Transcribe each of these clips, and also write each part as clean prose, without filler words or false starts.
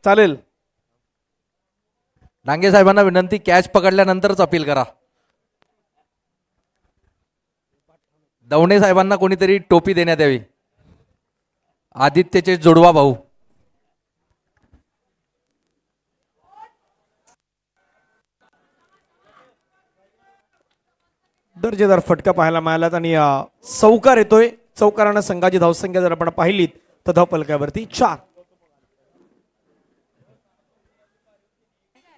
चालेल. डांगे साहेबांना विनंती, कॅच पकडल्यानंतरच अपील करा. दवणे साहेबांना कोणीतरी टोपी देण्यात यावी. आदित्यचे जोडवा भाऊ. दर्जेदार फटका पाहायला मिळालात आणि चौकार येतोय. चौकारानं संघाची धावसंख्या जर आपण पाहिलीत तर धावफलकावरती 4.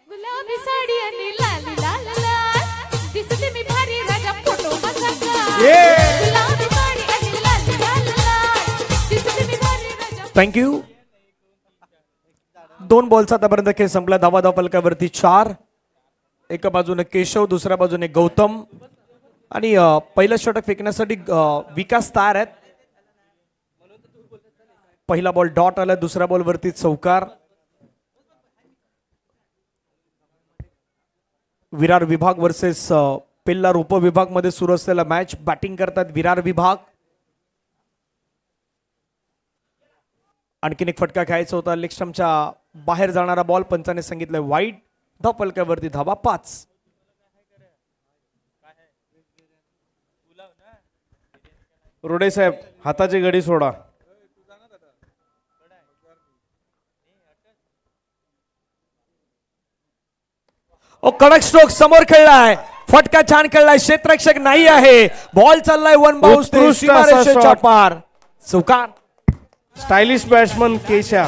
गुलाबी साडी आणि लाल लाल लाल दिसते मी भारी राजा फोटो माझा गुलाबी साडी आणि लाल लाल लाल दिसते मी भारी राजा. थँक्यू. 2 बॉलचा आतापर्यंत खेळ संपला. धावा धावफलकावरती 4. एका बाजूने केशव, दुसऱ्या बाजूने गौतम आणि पहिलं षटक फेकण्यासाठी विकास तयार आहेत. पहिला बॉल डॉट आला, दुसऱ्या बॉल वरती चौकार. विरार विभाग वर्सेस पेल्लार उपविभाग मध्ये सुरू असलेला मॅच. बॅटिंग करतात विरार विभाग. आणखीन एक फटका खेळायचा होता. लेग स्टंपच्या बाहेर जाणारा बॉल पंचाने सांगितलंय वाईट. धावफलकावरती धावा 5. रोडे साहेब हाताची गडी सोडा. ओ कडक स्ट्रोक समोर खेळलाय. फटका छान खेळलाय. क्षेत्ररक्षक नाही आहे. बॉल चाललाय वन बाउन्स ते उत्कृष्ट असा सीमारेषेच्या shot. पार. चौकार. Stylish batsman केशा.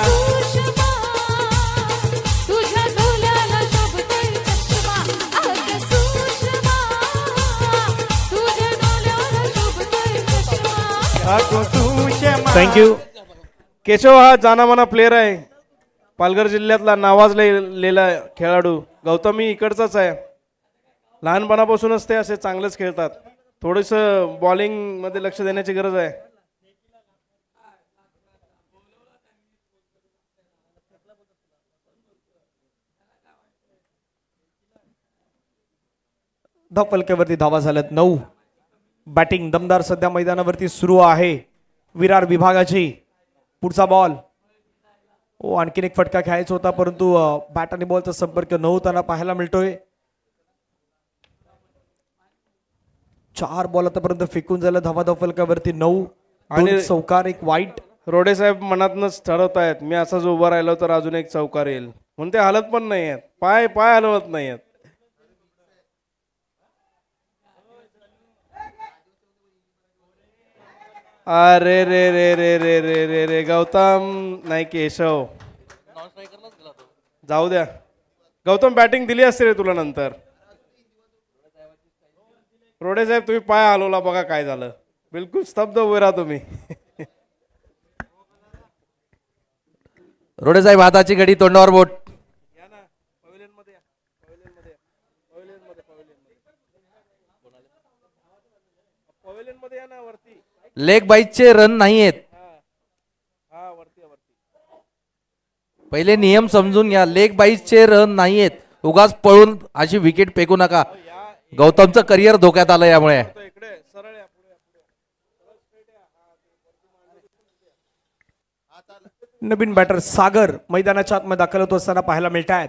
सुषमा तुझ्या डोल्याला शोभतोय चष्मा सुषमा तुझ्या डोल्याला शोभतोय चष्मा. थँक्यू. केशव हा जानामाना प्लेअर आहे. पालघर जिल्ह्यातला नावाजलेला खेळाडू. गौतमी इकडचाच आहे. लहानपणापासूनच ते असे चांगलेच खेळतात. थोडंसं बॉलिंग मध्ये लक्ष देण्याची गरज आहे. धावफलकावरती धावा झाल्यात 9. बॅटिंग दमदार सध्या मैदानावरती सुरू आहे विरार विभागाची. पुढचा बॉल. ओ आणखीन एक फटका खेळायचा होता परंतु बॅट आणि बॉलचा संपर्क न होताना पाहायला मिळतोय. 4 बॉल आतापर्यंत फेकून झालं. धावा धावफलकावरती 9. आणि चौकार, एक वाईट. रोडे साहेब मनातनच ठरवतायत मी असाच उभा राहिलो तर अजून एक चौकार येईल म्हणून ते हलत पण नाही आहेत. पाय हलवत नाही आहेत. अरे रे रे रे रे रे रे रे गौतम नाही केशव. जाऊ द्या. गौतम बॅटिंग दिली असते रे तुला नंतर. रोडे साहेब तुम्ही पाय हलवला बघा काय झालं. बिलकुल स्तब्ध उभे राहा तुम्ही. रोडे साहेब हाताची घडी, तोंडावर बोट. लेग बाईटचे रन नाही आहेत. पहिले नियम समजून घ्या. लेग बाईटचे रन नाही आहेत. उगाच पळून अशी विकेट फेकू नका. गौतमचं करिअर धोक्यात आलं यामुळे. नवीन बॅटर सागर मैदानाच्या आतमध्ये दाखल होत असताना पाहायला मिळत आहेत.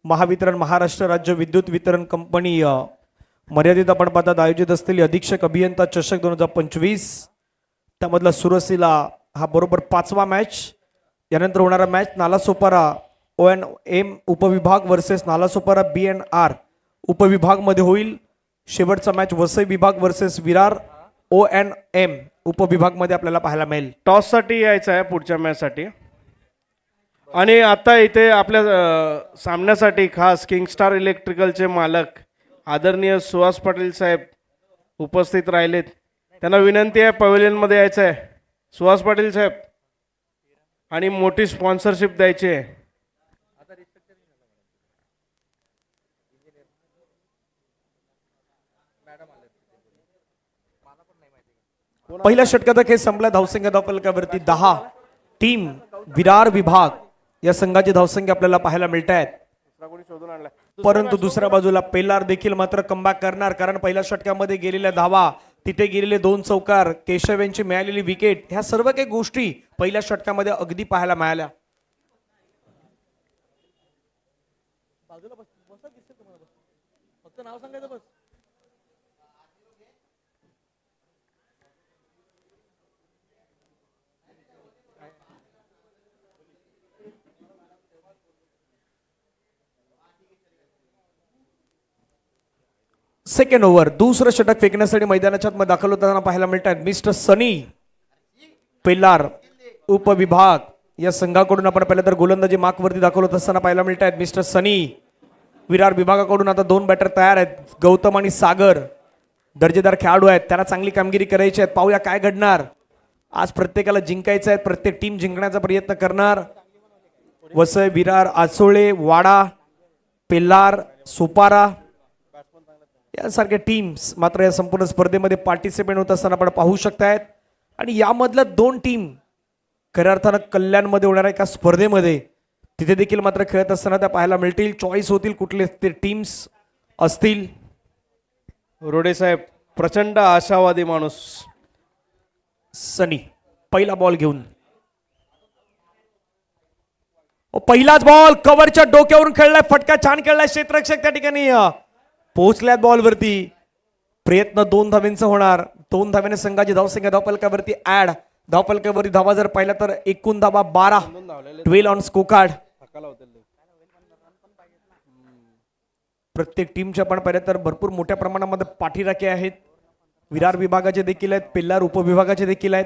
महावितरण महाराष्ट्र राज्य विद्युत वितरण कंपनी मर्यादित आपण पाहतात आयोजित असलेली अधीक्षक अभियंता चषक 2025 त्यामधला सुरू असलेला हा बरोबर 5वा मॅच. यानंतर होणारा मॅच नालासोपारा ONM उपविभाग वर्सेस नालासोपारा BNR उपविभाग मध्ये होईल. शेवटचा मॅच वसई विभाग वर्सेस विरार ONM उपविभाग मध्ये आपल्याला पाहायला मिळेल. टॉस साठी यायचं आहे पुढच्या मॅच साठी. आणि आता इथे आपल्या सामन्यासाठी खास किंगस्टार इलेक्ट्रिकलचे मालक आदरणीय सुहास पाटील साहेब उपस्थित राहिलेत. त्यांना विनंती आहे पवेलियन मध्ये यायचं आहे. सुहास पाटील साहेब आणि मोठी स्पॉन्सरशिप द्यायची आहे. पहिल्या षटकाचा खेळ संपला. धावसंख्या धावफलकावरती 10. टीम विरार विभाग या संघाची धावसंख्या आपल्याला पाहायला मिळत आहेत. परंतु दुसऱ्या बाजूला पेल्लार देखील मात्र कमबॅक करणार कारण पहिल्या षटकामध्ये गेलेल्या धावा तिथे गेलेले 2 चौकार, केशव यांची मिळालेली विकेट, ह्या सर्व काही गोष्टी पहिल्या षटकामध्ये अगदी पाहायला मिळाल्या. सेकंड ओव्हर, दुसरं षटक फेकण्यासाठी मैदानाच्या आतमध्ये दाखल होताना पाहायला मिळतात मिस्टर सनी पेल्लार उपविभाग या संघाकडून आपण पहिल्या तर गोलंदाजी मार्कवरती दाखल होत असताना पाहायला मिळतात मिस्टर सनी. विरार विभागाकडून आता 2 बॅटर तयार आहेत, गौतम आणि सागर. दर्जेदार खेळाडू आहेत, त्यांना चांगली कामगिरी करायची आहे. पाहूया काय घडणार. आज प्रत्येकाला जिंकायचं आहे, प्रत्येक टीम जिंकण्याचा प्रयत्न करणार. वसई, विरार, आसोळे, वाडा, पेल्लार, सोपारा यासारख्या टीम्स मात्र या संपूर्ण स्पर्धेमध्ये पार्टिसिपेट होत असताना आपण पाहू शकतायत. आणि यामधल्या 2 टीम खऱ्या अर्थानं कल्याणमध्ये होणाऱ्या एका स्पर्धेमध्ये तिथे देखील मात्र खेळत असताना त्या पाहायला मिळतील. चॉईस होतील कुठले ते टीम्स असतील. रोडे साहेब प्रचंड आशावादी माणूस. सनी पहिला बॉल घेऊन, पहिलाच बॉल कव्हरच्या डोक्यावरून खेळलाय, फटका छान खेळलाय. क्षेत्ररक्षक त्या ठिकाणी पोहोचल्यात बॉलवरती. प्रयत्न 2 धावांचा होणार. 2 धाव्याने संघाची धावसंख्या धावफलकावरती ऍड. धावफलकावरती धावा जर पाहिला तर एकूण धावा 12, 12 ऑन स्कोर कार्ड. प्रत्येक टीमच्या आपण पाहिलं तर भरपूर मोठ्या प्रमाणामध्ये पाठीराखे आहेत. विरार विभागाचे देखील आहेत, पेल्लार उपविभागाचे देखील आहेत.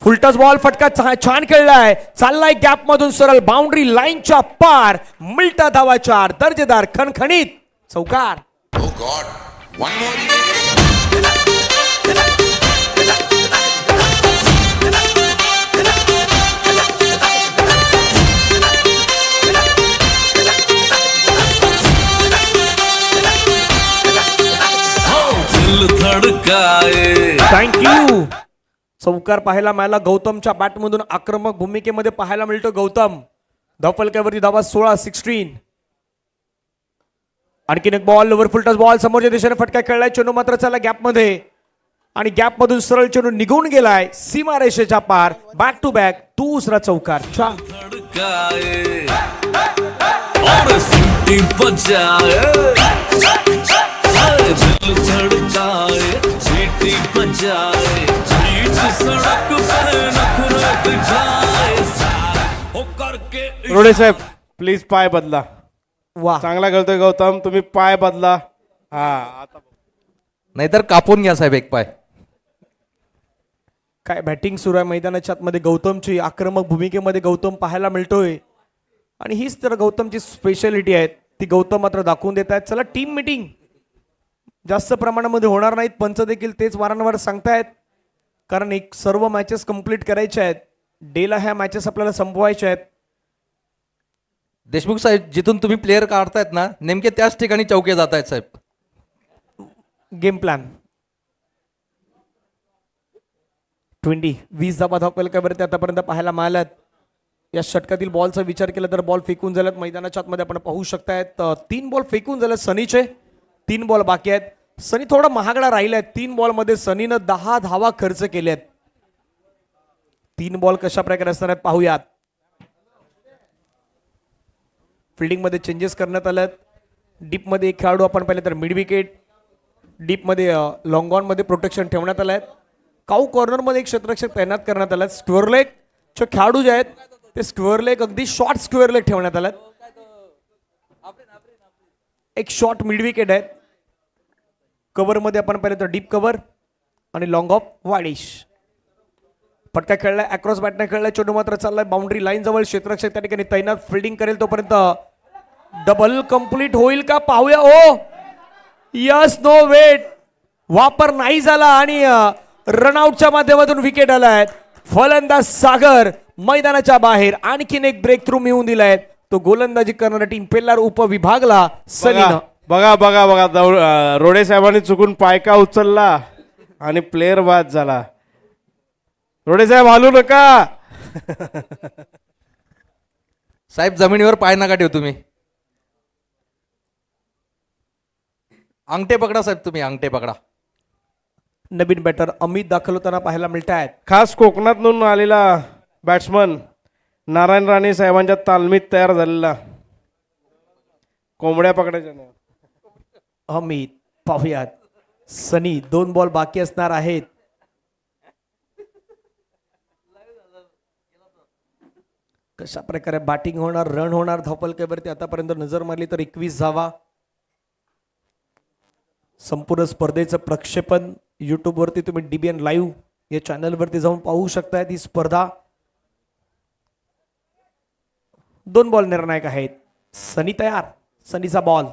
फुलटस बॉल, फटका छान खेळलाय, चाललाय गॅप मधून सरळ बाउंड्री लाईनच्या पार. मिळता धावा 4, दर्जेदार खणखणीत चौकार. Oh God, one more. Thank you. चौकार पाहायला मिळाला. गौतमच्या बॅटमधून आक्रमक भूमिकेमध्ये पाहायला मिळतो गौतम. धावफलकावरती धावा 16, 16. आणखीन एक बॉल, लोवर फुलटस बॉल, समोरच्या दिशेने फटका खेळलाय. चेंडू मात्र चालला गॅप मध्ये आणि गॅप मधून सरळ चेंडू निघून गेलाय सीमारेषेच्या पार. बॅक टू बॅक दुसरा चौकार. रोडे साहेब प्लीज पाय बदला. वा, चांगला खेळतोय गौतम, तुम्ही पाय बदला. हा आता नाहीतर कापून घ्या साहेब एक पाय. काय बॅटिंग सुरू आहे मैदानाच्या आतमध्ये गौतमची. आक्रमक भूमिकेमध्ये गौतम पाहायला मिळतोय आणि हीच तर गौतमची स्पेशालिटी आहे. ती गौतम मात्र दाखवून देत आहेत. चला, टीम मिटिंग जास्त प्रमाणामध्ये होणार नाहीत. पंच देखील तेच वारंवार सांगतायत, कारण एक सर्व मॅचेस कंप्लीट करायच्या आहेत. डेला ह्या मॅचेस आपल्याला संपवायच्या आहेत. देशमुख साहेब, जिथून तुम्ही प्लेअर काढतायत ना, नेमके त्याच ठिकाणी चौके जात आहेत साहेब. गेम प्लॅन 20 धावा धावफलकावरती आतापर्यंत पाहायला मिळाल्यात. या षटकातील बॉलचा विचार केला तर बॉल फेकून झाल्यात मैदानाच्या आतमध्ये आपण पाहू शकतायत. 3 बॉल फेकून झाले सनीचे. 3 बॉल बाकी आहेत. सनी थोडा महागडा राहिलाय. 3 बॉल मध्ये सनीनं 10 धावा खर्च केल्यात. 3 बॉल कशा प्रकारे असणार आहेत पाहूयात. फिल्डिंग मध्ये चेंजेस करण्यात आल्यात. डीप मध्ये एक खेळाडू आपण पाहिलं तर मिड विकेट, डीप मध्ये लॉंग ऑन मध्ये प्रोटेक्शन ठेवण्यात आलं आहे. काऊ कॉर्नर मध्ये एक क्षेत्ररक्षक तैनात करण्यात आला. स्क्वेअर लेग चे खेळाडू जे आहेत ते स्क्वेअर लेग, अगदी शॉर्ट स्क्वेअर लेग ठेवण्यात आल्यात. एक शॉर्ट मिड विकेट आहे. कव्हर मध्ये आपण पाहिलं तर डीप कव्हर आणि लॉंग ऑफ वाडिश. फटका खेळलाय, अक्रॉस बॅटने खेळलाय. चेंडू मात्र चाललाय बाउंड्री लाईन जवळ. क्षेत्ररक्षक त्या ठिकाणी तैनात, फिल्डिंग करेल तोपर्यंत डबल कंप्लीट होईल का पाहूया. ओ यस, नो वेट, वापर नाही झाला आणि रनआउटच्या माध्यमातून विकेट आलाय. फलंदाज सागर मैदानाच्या बाहेर. आणखीन एक ब्रेक थ्रू मिळवून दिलाय. तो गोलंदाजी करणारा टीम पेल्लार उपविभागला सनीनं. बघा बघा बघा रोडे साहेबांनी चुकून पाय का उचलला आणि प्लेअर बाद झाला. रोडे साहेब हालू नका. साहेब जमिनीवर पाय नका ठेवू तुम्ही. अंगठे पकडा साहेब, तुम्ही अंगठे पकडा. नवीन बॅटर अमित दाखल होताना पाहायला मिळत आहेत. खास कोकणातून आलेला बॅट्समन नारायण राणे साहेबांच्या तालमीत तयार झालेला कोंबड्या पकडायच्या नाही. अमित पाहुयात. सनी 2 बॉल बाकी असणार आहेत. कशा प्रकारे बॅटिंग होणार, रन होणार धावफलकावरती आतापर्यंत नजर मारली तर 21 धावा. संपूर्ण स्पर्धेचं प्रक्षेपण युट्यूब वरती तुम्ही DBN लाईव्ह या चॅनल वरती जाऊन पाहू शकताय. ही स्पर्धा 2 बॉल निर्णायक आहेत. सनी तयार. सनीचा बॉल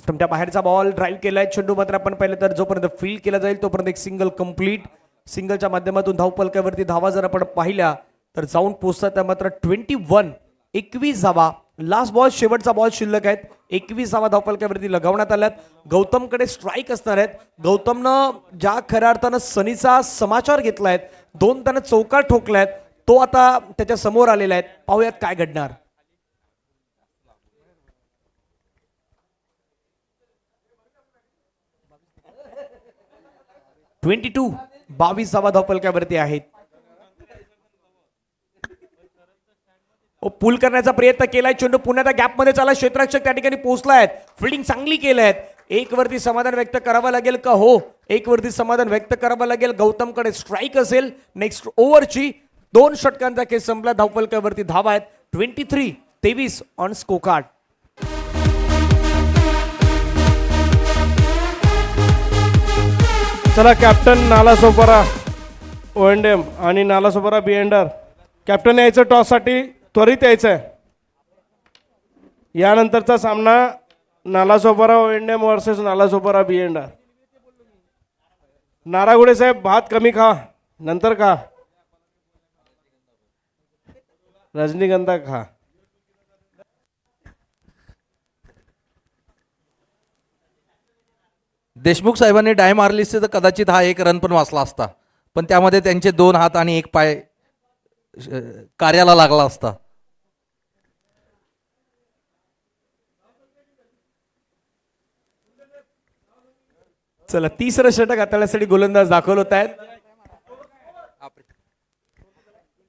त्या बाहेरचा बॉल ड्राईव्ह केलाय. चेंडू मात्र आपण पाहिलं तर जोपर्यंत फील्ड केला जाईल तोपर्यंत एक सिंगल कंप्लीट. सिंगलच्या माध्यमातून धावफलकावरती धावा जर आपण पाहिल्या तर जाऊन पोहोचतात त्या मात्र 21 धावा. लास्ट बॉल शेवटचा बॉल शिल्लक आहेत. 21 धावा धावफलकावरती लगावण्यात आल्यात. गौतमकडे स्ट्राईक असणार आहेत. गौतमनं ज्या खऱ्या अर्थानं सनीचा समाचार घेतलाय, 2 त्यानं चौकार ठोकलायत, तो आता त्याच्या समोर आलेला आहे. पाहूयात काय घडणार. (22) 22 धावा धावफलकावरती आहेत. पुल करण्याचा प्रयत्न केलाय. चेंडू पुन्हा त्या गॅपमध्ये चाला. क्षेत्ररक्षक त्या ठिकाणी पोहोचलायत. फिल्डिंग चांगली केली. एक वरती समाधान व्यक्त करावं लागेल का? हो, एक वरती समाधान व्यक्त करावं लागेल. गौतमकडे स्ट्राईक असेल. नेक्स्ट ओव्हरची 2 षटकांचा खेळ संपला. धावफलकावरती धावा आहेत 23 ऑन स्कोर कार्ड. चला कॅप्टन नालासोपारा ओएनडीएम आणि नालासोपारा बिएंडर. कॅप्टन यायचं टॉससाठी त्वरित यायचं आहे. यानंतरचा सामना नालासोपारा ओएनडीएम वर्सेस नालासोपारा बिएंडर. नारागुडे साहेब भात कमी खा, नंतर खा. रजनीगंधा खा. देशमुख साहेबांनी डाय मारली असती तर कदाचित हा 1 रन पण वाचला असता, पण त्यामध्ये त्यांचे 2 हात आणि 1 पाय कार्याला लागला असता. चला, 3रं षटक हाताळण्यासाठी गोलंदाज दाखल होत आहेत.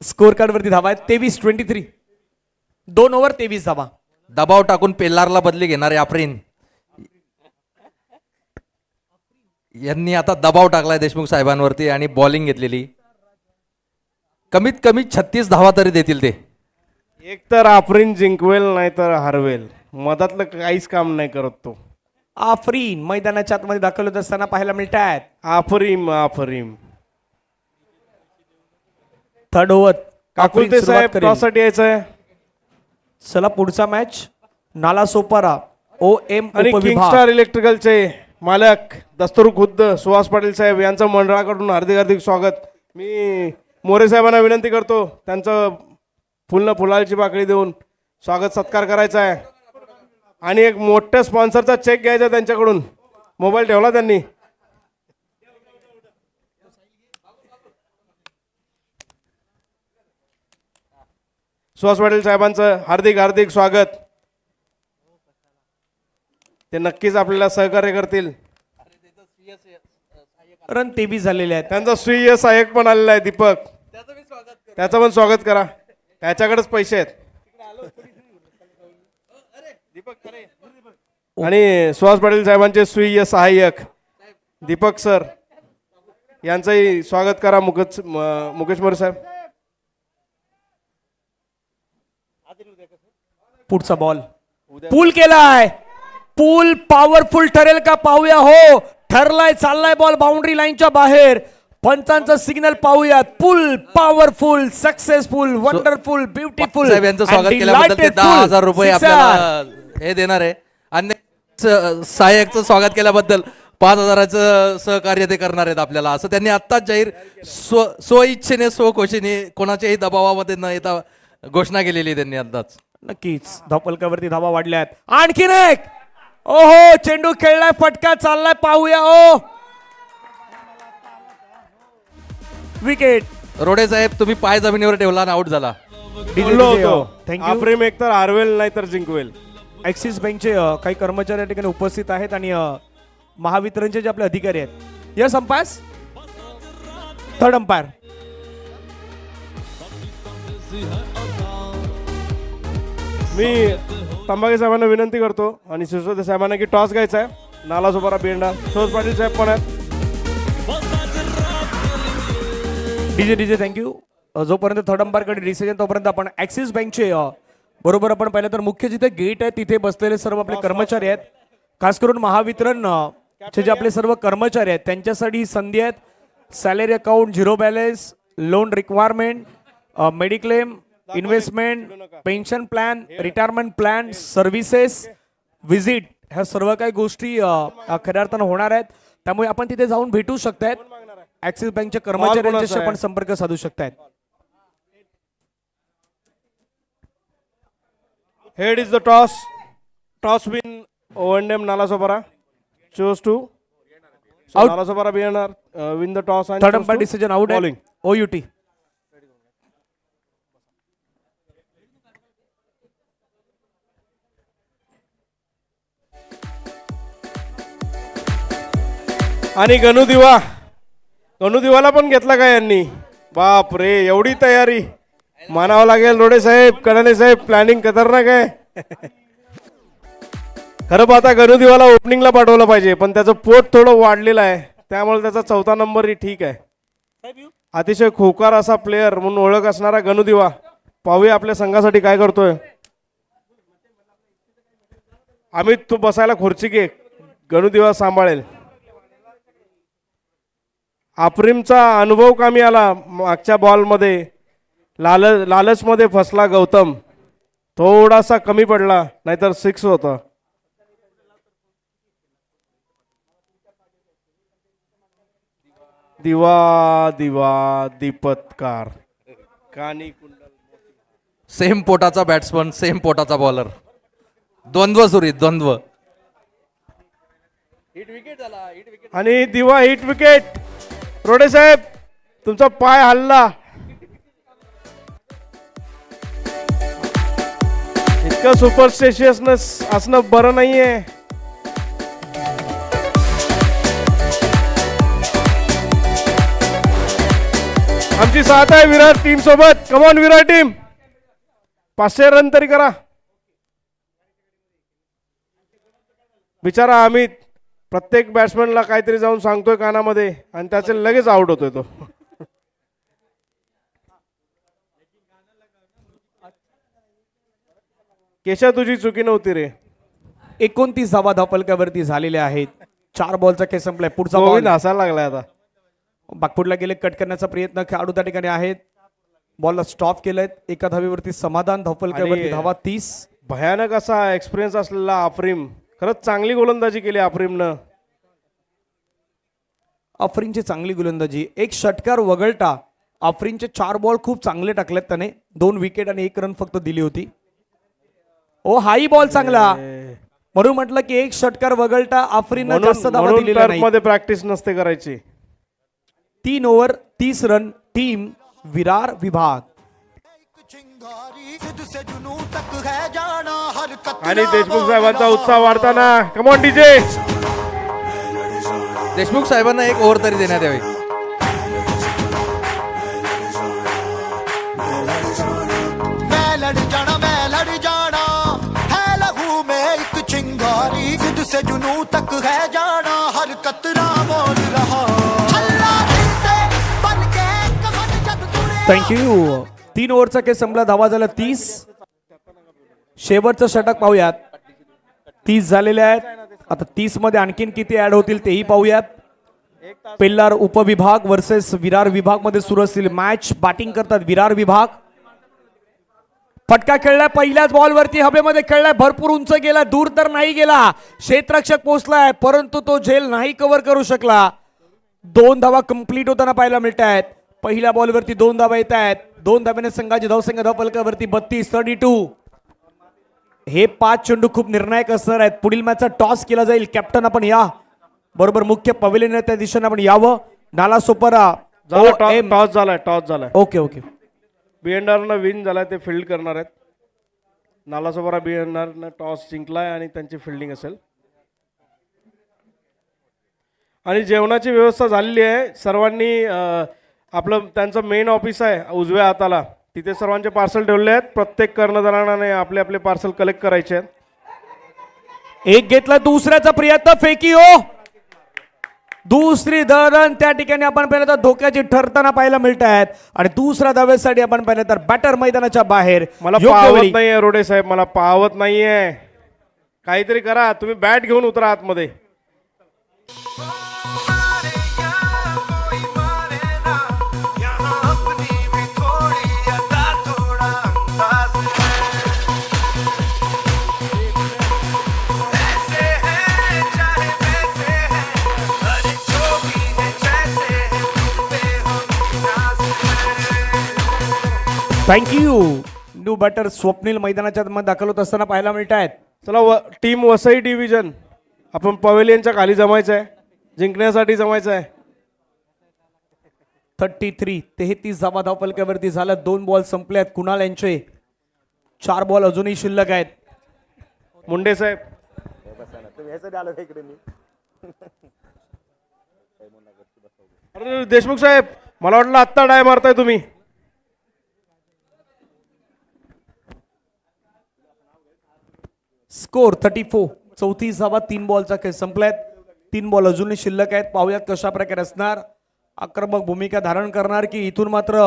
स्कोर कार्ड वरती धावा आहेत 23 2 ओव्हर 23 धावा. दबाव टाकून पेल्लारला बदली घेणारे आफ्रिन यांनी आता दबाव टाकलाय देशमुख साहेबांवरती आणि बॉलिंग घेतलेली. कमीत कमी 36 धावा तरी देतील ते. एक तर आफरीन जिंकवेल नाही तर हरवेल, मधातलं काहीच काम नाही करत तो. आफ्रिन मैदानाच्या आतमध्ये दाखल होत असताना पाहायला मिळत आहेत. आफरीम थर्ड ओव्हर काकुलते साहेब टॉससाठी यायचंय. चला पुढचा मॅच नालासोपारा OM आणि किंगस्टार इलेक्ट्रिकलचे मालक दस्तूर खुद्द सुहास पाटील साहेब यांचं मंडळाकडून हार्दिक स्वागत. मी मोरे साहेबांना विनंती करतो त्यांचं फुलाची पाकळी देऊन स्वागत सत्कार करायचा आहे. आणि एक मोठ्या स्पॉन्सरचा चेक घ्यायचा त्यांच्याकडून. मोबाईल ठेवला त्यांनी. सुहास पाटील साहेबांचं हार्दिक स्वागत. ते नक्कीच आपल्याला सहकार्य करतील. रन 23 झालेले आहेत. त्यांचा स्वीय सहाय्यक पण आलेला आहे दीपक, त्याचं पण स्वागत करा. त्याच्याकडेच पैसे आहेत. आणि सुहास पाटील साहेबांचे स्वीय सहाय्यक दीपक सर यांचंही स्वागत करा. मुकेश मोरे साहेब. पुढचा बॉल पूल केलाय. पूल पॉवरफुल ठरेल का पाहूया. हो, ठरलाय. चाललाय बॉल बाउंड्री लाईनच्या बाहेर. पंचांचं सिग्नल पाहूयात. पूल पॉवरफुल, सक्सेसफुल, वंडरफुल, ब्युटिफुल. साहेब यांचं स्वागत केल्याबद्दल ते 10,000 रुपये आपल्याला हे देणार आहे. आणि सहाय्यकचं स्वागत केल्याबद्दल 5,000चं सहकार्य ते करणार आहेत आपल्याला, असं त्यांनी आत्ताच जाहीर स्वइच्छेने स्वखुशीने कोणाच्याही दबावामध्ये न येता घोषणा केलेली त्यांनी आत्ताच. नक्कीच धावफलकावरती धावा वाढल्यात. आणखीन एक. ओहो, चेंडू खेळलाय, फटका चाललाय, पाहूया. ओ, विकेट. रोडे साहेब तुम्ही पाय जमिनीवर ठेवला आणि आउट झाला. थँक्यू. आफरीम एक तर हारवेल नाही तर जिंकवेल. ॲक्सिस बँकचे काही कर्मचारी या ठिकाणी उपस्थित आहेत आणि महावितरणचे जे आपले अधिकारी आहेत यस अंपायर्स. Third umpire. मी तंबागे साहेबांना विनंती करतो आणि सिसोदे साहेबांना की टॉस घ्यायचा आहे. नाला सोपारा बिएंडा सुहास पाटील साहेब पण आहेत. DJ thank you. जोपर्यंत थर्ड अंपायरकडे डिसिजन तोपर्यंत आपण ॲक्सिस बँकचे बरोबर आपण पाहिलं तर मुख्य जिथे गेट आहे तिथे बसलेले सर्व आपले कर्मचारी आहेत. खास करून महावितरण चे जे आपले सर्व कर्मचारी आहेत त्यांच्यासाठी ही संधी आहेत. Salary account, zero balance, loan requirement, mediclaim, investment, pension plan, retirement plan, services, visit, ह्या सर्व काही गोष्टी खऱ्या अर्थानं होणार आहेत. त्यामुळे आपण तिथे जाऊन भेटू शकतायत. ऍक्सिस बँकच्या कर्मचाऱ्यांच्याशी आपण संपर्क साधू शकतायत. Head is the toss. Toss win ONM Nalasopara. Choose to Out. Nalasopara बिएंडार विन द टॉस आणि third umpire decision out bowling. OUT. आणि गणुदिवाला पण घेतला का यांनी? बाप रे, एवढी तयारी मानावं लागेल. रोडे साहेब, कडाने साहेब, प्लॅनिंग खतरनाक आहे. खरं पाहता गणुदिवाला ओपनिंगला पाठवलं पाहिजे, पण त्याचं पोट थोडं वाढलेलं आहे त्यामुळे त्याचा 4था नंबरही ठीक आहे. अतिशय खोकार असा प्लेयर म्हणून ओळख असणारा गणुदिवा. पाहूया आपल्या संघासाठी काय करतोय. अमित, तू बसायला खुर्ची घे, गणुदिवा सांभाळेल. आफरीमचा अनुभव कामी आला मागच्या बॉलमध्ये. लालचमध्ये फसला गौतम, थोडासा कमी पडला, नाहीतर 6 होता. दिवा दीपत्कार कानी कुंडल. सेम पोटाचा बॅट्समन, सेम पोटाचा बॉलर, द्वंद्व सुरू, द्वंद्व. आणि दिवा हिट विकेट. रोडे साहेब, तुमचा पाय हल्ला. इतकं सुपरस्टिशियसनेस असणं बरं नाहीये. आमची साथ आहे विराट टीम सोबत. कमॉन विराट टीम, 500 रन तरी करा. बिचारा अमित प्रत्येक बॅट्समॅनला काहीतरी जाऊन सांगतोय कानामध्ये आणि त्याचे लगेच आउट होतोय तो. केशा, तुझी चुकी नव्हती रे. 29 धावा धावफलकावरती झालेल्या आहेत. 4 बॉलचा खेळ संपलाय. पुढचा बॉल गोविंद हसायला लागलाय आता. बागपुटला गेले, कट करण्याचा प्रयत्न खेळाडू त्या ठिकाणी आहेत. बॉलला स्टॉप केलंय. एका धावेवरती समाधान. धावफलकावरती आणि धावा 30. भयानक असा एक्सपिरियन्स असलेला आफरीम. खरंच चांगली गोलंदाजी केली आफरीमनं. आफरीनची चांगली गोलंदाजी. एक षटकार वगळता आफरीनचे 4 बॉल खूप चांगले टाकलेत त्याने. 2 विकेट आणि 1 रन फक्त दिली होती. ओ, हाही बॉल चांगला, म्हणून म्हटलं की एक षटकार वगळता आफरीननं जास्त धावा दिलेल्या नाही. मध्ये प्रॅक्टिस नसते करायची. 3 ओव्हर 30 रन. टीम विरार विभाग. आणि देशमुख साहेबांचा उत्साह वाढताना. Come on DJ. देशमुख साहेबांना 1 ओव्हर तरी देण्यात यावी. मैं लड़ जाना है लहू में एक चिंगारी जिद से जुनू तक है जाना हर कतरा बोल रहा हल्ला दिल से बन के कमर जब तुड़े थँक्यू. 3 ओव्हरचा खेळ संपला. धावा झाला 30. शेवटचं षटक पाहूयात. 30 झालेले आहेत. आता 30 मध्ये आणखीन किती ऍड होतील तेही पाहूयात. पेल्लार उपविभाग वर्सेस विरार विभाग मध्ये सुरू असतील मॅच. बॅटिंग करतात विरार विभाग. फटका खेळलाय पहिल्याच बॉलवरती, हवेमध्ये खेळलाय, भरपूर उंच गेला, दूर तर नाही गेला. क्षेत्ररक्षक पोहोचलाय परंतु तो झेल नाही कव्हर करू शकला. 2 धावा कंप्लीट होताना पाहायला मिळत आहेत. पहिल्या बॉलवरती 2 धावा येत आहेत. 2 धाव्याने संघाची धावसंख्या धावफलकावरती 32. हे 5 चेंडू खूप निर्णायक असणार आहेत. पुढील मॅचचा टॉस केला जाईल. कॅप्टन आपण या बरोबर मुख्य पवेलियन त्या दिशेने आपण यावं. नालासोपारा टॉस झालाय. ओके. बिएंडारनं विन झालाय, ते फील्ड करणार आहेत. नालासोपारा बिएंडारनं टॉस जिंकलाय आणि त्यांची फिल्डिंग असेल. आणि जेवणाची व्यवस्था झालेली आहे. सर्वांनी आपलं त्यांचं मेन ऑफिस आहे उजव्या हाताला, तिथे सर्वांचे पार्सल ठेवले आहेत. प्रत्येक कर्णधाराने आपले आपले पार्सल कलेक्ट करायचे आहेत. एक घेतला, दुसऱ्याचा प्रयत्न फेकी हो, दुसरी धरण त्या ठिकाणी आपण पाहिलं तर धोक्याची ठरताना पाहायला मिळत आहेत. आणि दुसऱ्या धावेसाठी आपण पाहिलं तर बॅटर मैदानाच्या बाहेर. मला योग्य पाहवत वेळी. नाहीये रोडे साहेब, मला पाहवत नाहीये. काहीतरी करा, तुम्ही बॅट घेऊन उतरा आतमध्ये. थँक्यू. न्यू बॅटर स्वप्नील मैदानाच्या मध्ये दाखल होत असताना पाहायला मिळत आहेत. चला टीम वसई डिव्हिजन, आपण पवेलियनच्या खाली जमायचं आहे, जिंकण्यासाठी जमायचं आहे. 33 धावा धावपलक्यावरती झालं. 2 बॉल संपले आहेत कुणाल यांचे. 4 बॉल अजूनही शिल्लक आहेत. मुंडे साहेब, अरे देशमुख साहेब, मला वाटलं आत्ता डाय मारताय तुम्ही. स्कोर 34. 34 धावा 3 बॉलचा खेळ संपलायत. 3 बॉल अजूनही शिल्लक आहेत. पाहुयात कशा प्रकारे असणार. आक्रमक भूमिका धारण करणार की इथून मात्र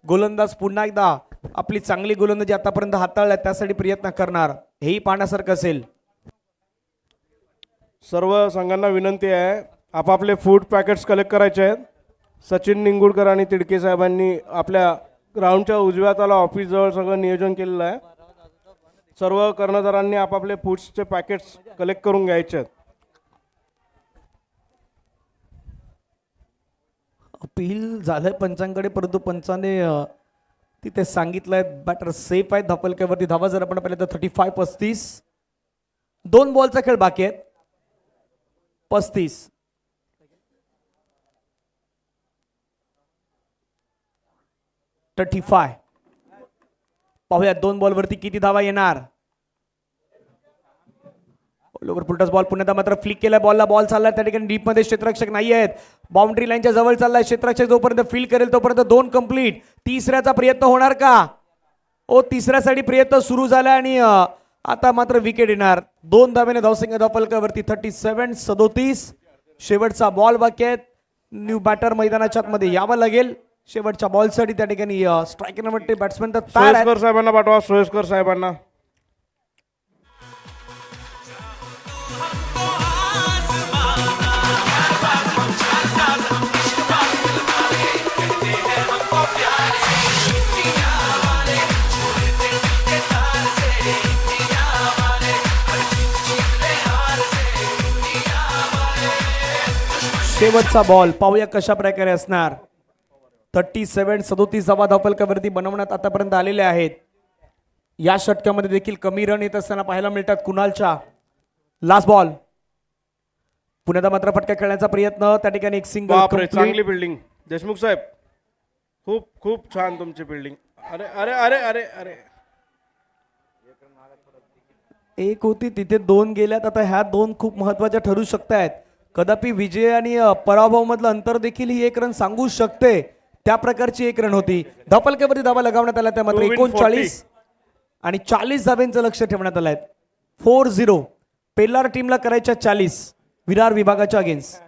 गोलंदाज पुन्हा एकदा आपली चांगली गोलंदाजी आतापर्यंत हाताळल्या त्यासाठी प्रयत्न करणार, हेही पाहण्यासारखं असेल. सर्व संघांना विनंती आहे, आपापले फूड पॅकेट्स कलेक्ट करायचे आहेत. सचिन निंगुडकर आणि तिडके साहेबांनी आपल्या ग्राउंडच्या उजव्या हाताला ऑफिसजवळ सगळं नियोजन केलेलं आहे. सर्व कर्णधारांनी आपापले फूड्सचे पॅकेट्स कलेक्ट करून घ्यायचे आहेत. अपील झालंय पंचांकडे, परंतु पंचाने तिथे सांगितलंय बॅटर सेफ आहे धापलक्यावरती. धावा जर आपण पाहिलं तर 35-35. 2 बॉलचा खेळ बाकी आहेत. 35. पाहूया 2 बॉलवरती किती धावा येणार. फुलटस बॉल पुन्हा मात्र फ्लिक केला बॉलला. बॉल चाललाय त्या ठिकाणी डीप मध्ये, क्षेत्ररक्षक नाही आहेत. बाउंड्री लाईनच्या जवळ चाललाय क्षेत्ररक्षक. जोपर्यंत फील करेल तोपर्यंत 2 कंप्लीट. तिसऱ्याचा प्रयत्न होणार का. ओ तिसऱ्यासाठी प्रयत्न सुरू झाला आणि आता मात्र विकेट येणार. 2 धावेने धावसंख्या धावपलकावरती 37-37. शेवटचा बॉल बाकी आहेत. न्यू बॅटर मैदानाच्या आतमध्ये यावं लागेल. शेवटच्या बॉलसाठी त्या ठिकाणी स्ट्रायकर नंबर बॅट्समॅन तर तयार आहेत. सोयस्कर साहेबांना पाठवा, सोयस्कर साहेबांना. शेवटचा बॉल पाहूया कशा प्रकारे असणार. 37-37 धावा धावपलकावरती बनवण्यात आतापर्यंत आलेले आहेत. या षटकामध्ये देखील कमी रन येत असताना पाहायला मिळतात कुणालच्या. Last ball. पुण्याचा मात्र फटका खेळण्याचा प्रयत्न. त्या ठिकाणी एक सिंगल. बापरे, चांगली बिल्डिंग देशमुख साहेब, खूप खूप छान तुमची बिल्डिंग. अरे अरे अरे अरे अरे, एक होती तिथे 2 गेल्यात. आता ह्या 2 खूप महत्वाच्या ठरू शकतायत. कदापि विजय आणि पराभव मधलं अंतर देखील ही 1 रन सांगू शकते. त्या प्रकारची 1 रन होती. धावपलकावरती धावा लगावण्यात आल्या. त्या मात्र 39 आणि 40 धाब्यांचं लक्ष ठेवण्यात आलंय. 4-0 पेल्लार टीमला करायच्या 40 विरार विभागाच्या अगेन्स्ट.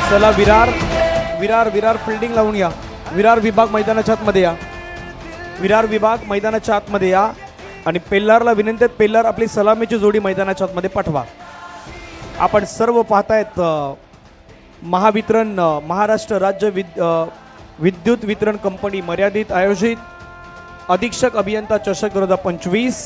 चला विरार विरार विरार फिल्डिंग लावून या. विरार विभाग मैदानाच्या आतमध्ये या. विरार विभाग मैदानाच्या आतमध्ये या. आणि पेल्लारला विनंती आहे, पेल्लार आपली सलामीची जोडी मैदानाच्या आतमध्ये पाठवा. आपण सर्व पाहतायत महावितरण महाराष्ट्र राज्य विद्युत वितरण कंपनी मर्यादित आयोजित अधीक्षक अभियंता चषक 2025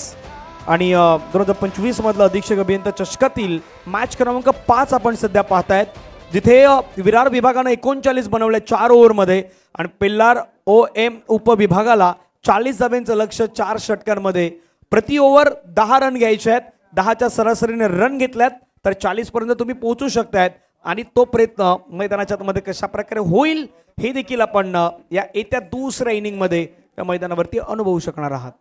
आणि 2025 मधला अधीक्षक अभियंता चषकातील मॅच क्रमांक 5 आपण सध्या पाहतायत, जिथे विरार विभागानं 39 बनवले 4 ओव्हरमध्ये आणि पेल्लार OM उपविभागाला 40 धाब्यांचं लक्ष 4 षटकांमध्ये. प्रति ओव्हर 10 रन घ्यायचे आहेत. 10च्या सरासरीने रन घेतल्यात तर 40 पर्यंत तुम्ही पोहोचू शकतायत आणि तो प्रयत्न मैदानाच्या मध्ये कशा प्रकारे होईल हे देखील आपण या येत्या दुसऱ्या इनिंग मध्ये या मैदानावरती अनुभवू शकणार आहात.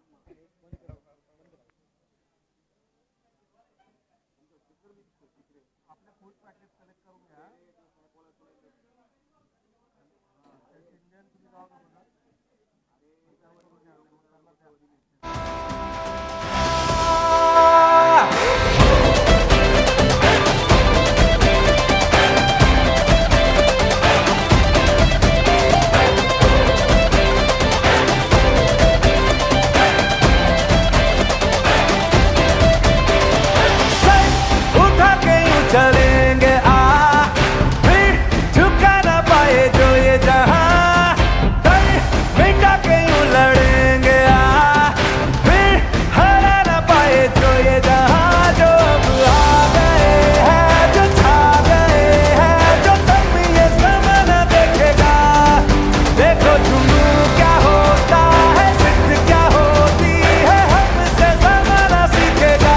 उठा के यूं चलेंगे फिर झुका ना पाए जो ये जहां मिटा के यूं लड़ेंगे फिर हरा ना पाए जो ये जहां जो अब आ गए हैं जो छा गए हैं जो तब भी ये ज़माना देखेगा. देखो जुनू क्या होता है, जिद क्या होती है, हमसे ज़माना सीखेगा.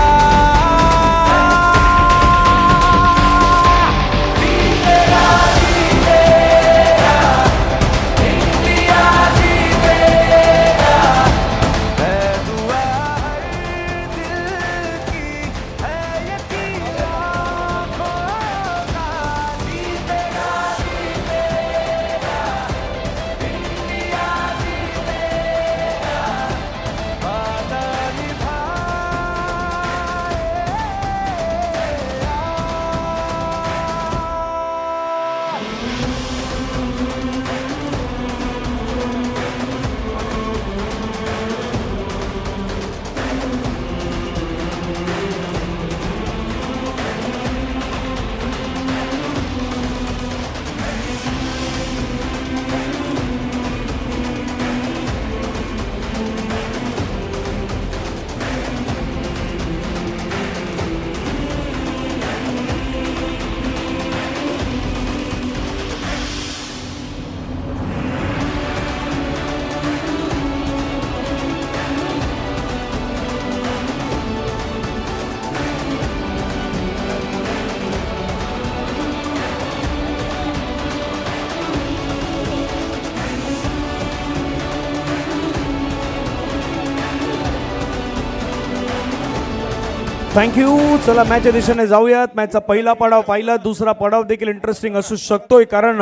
थँक्यू. चला मॅचच्या दिशेने जाऊयात. मॅचचा पहिला पडाव पाहिला, दुसरा पडाव देखील इंटरेस्टिंग असू शकतोय कारण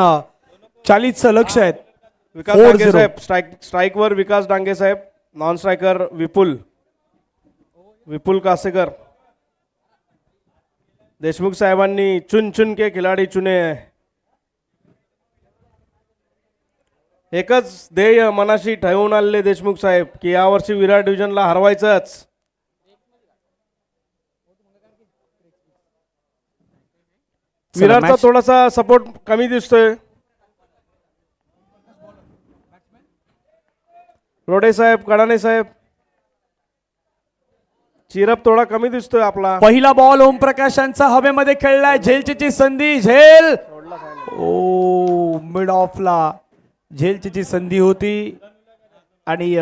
40चं लक्ष आहेत. विकास 4-0. डांगे साहेब स्ट्राईकवर विकास डांगे साहेब, नॉन स्ट्रायकर विपुल कासेकर. देशमुख साहेबांनी चुन चुन के खिलाडी चुने. एकच ध्येय मनाशी ठेवून आलेले देशमुख साहेब की यावर्षी विरार डिव्हिजनला हरवायचंच. विरारचा match- थोडासा सपोर्ट कमी दिसतोय. रोडे साहेब, कडाणे साहेब, चिरप थोडा कमी दिसतोय आपला. पहिला बॉल ओमप्रकाशांचा हवेमध्ये खेळलाय. झेलची संधी, झेल ओ मिड ऑफला झेलची संधी होती आणि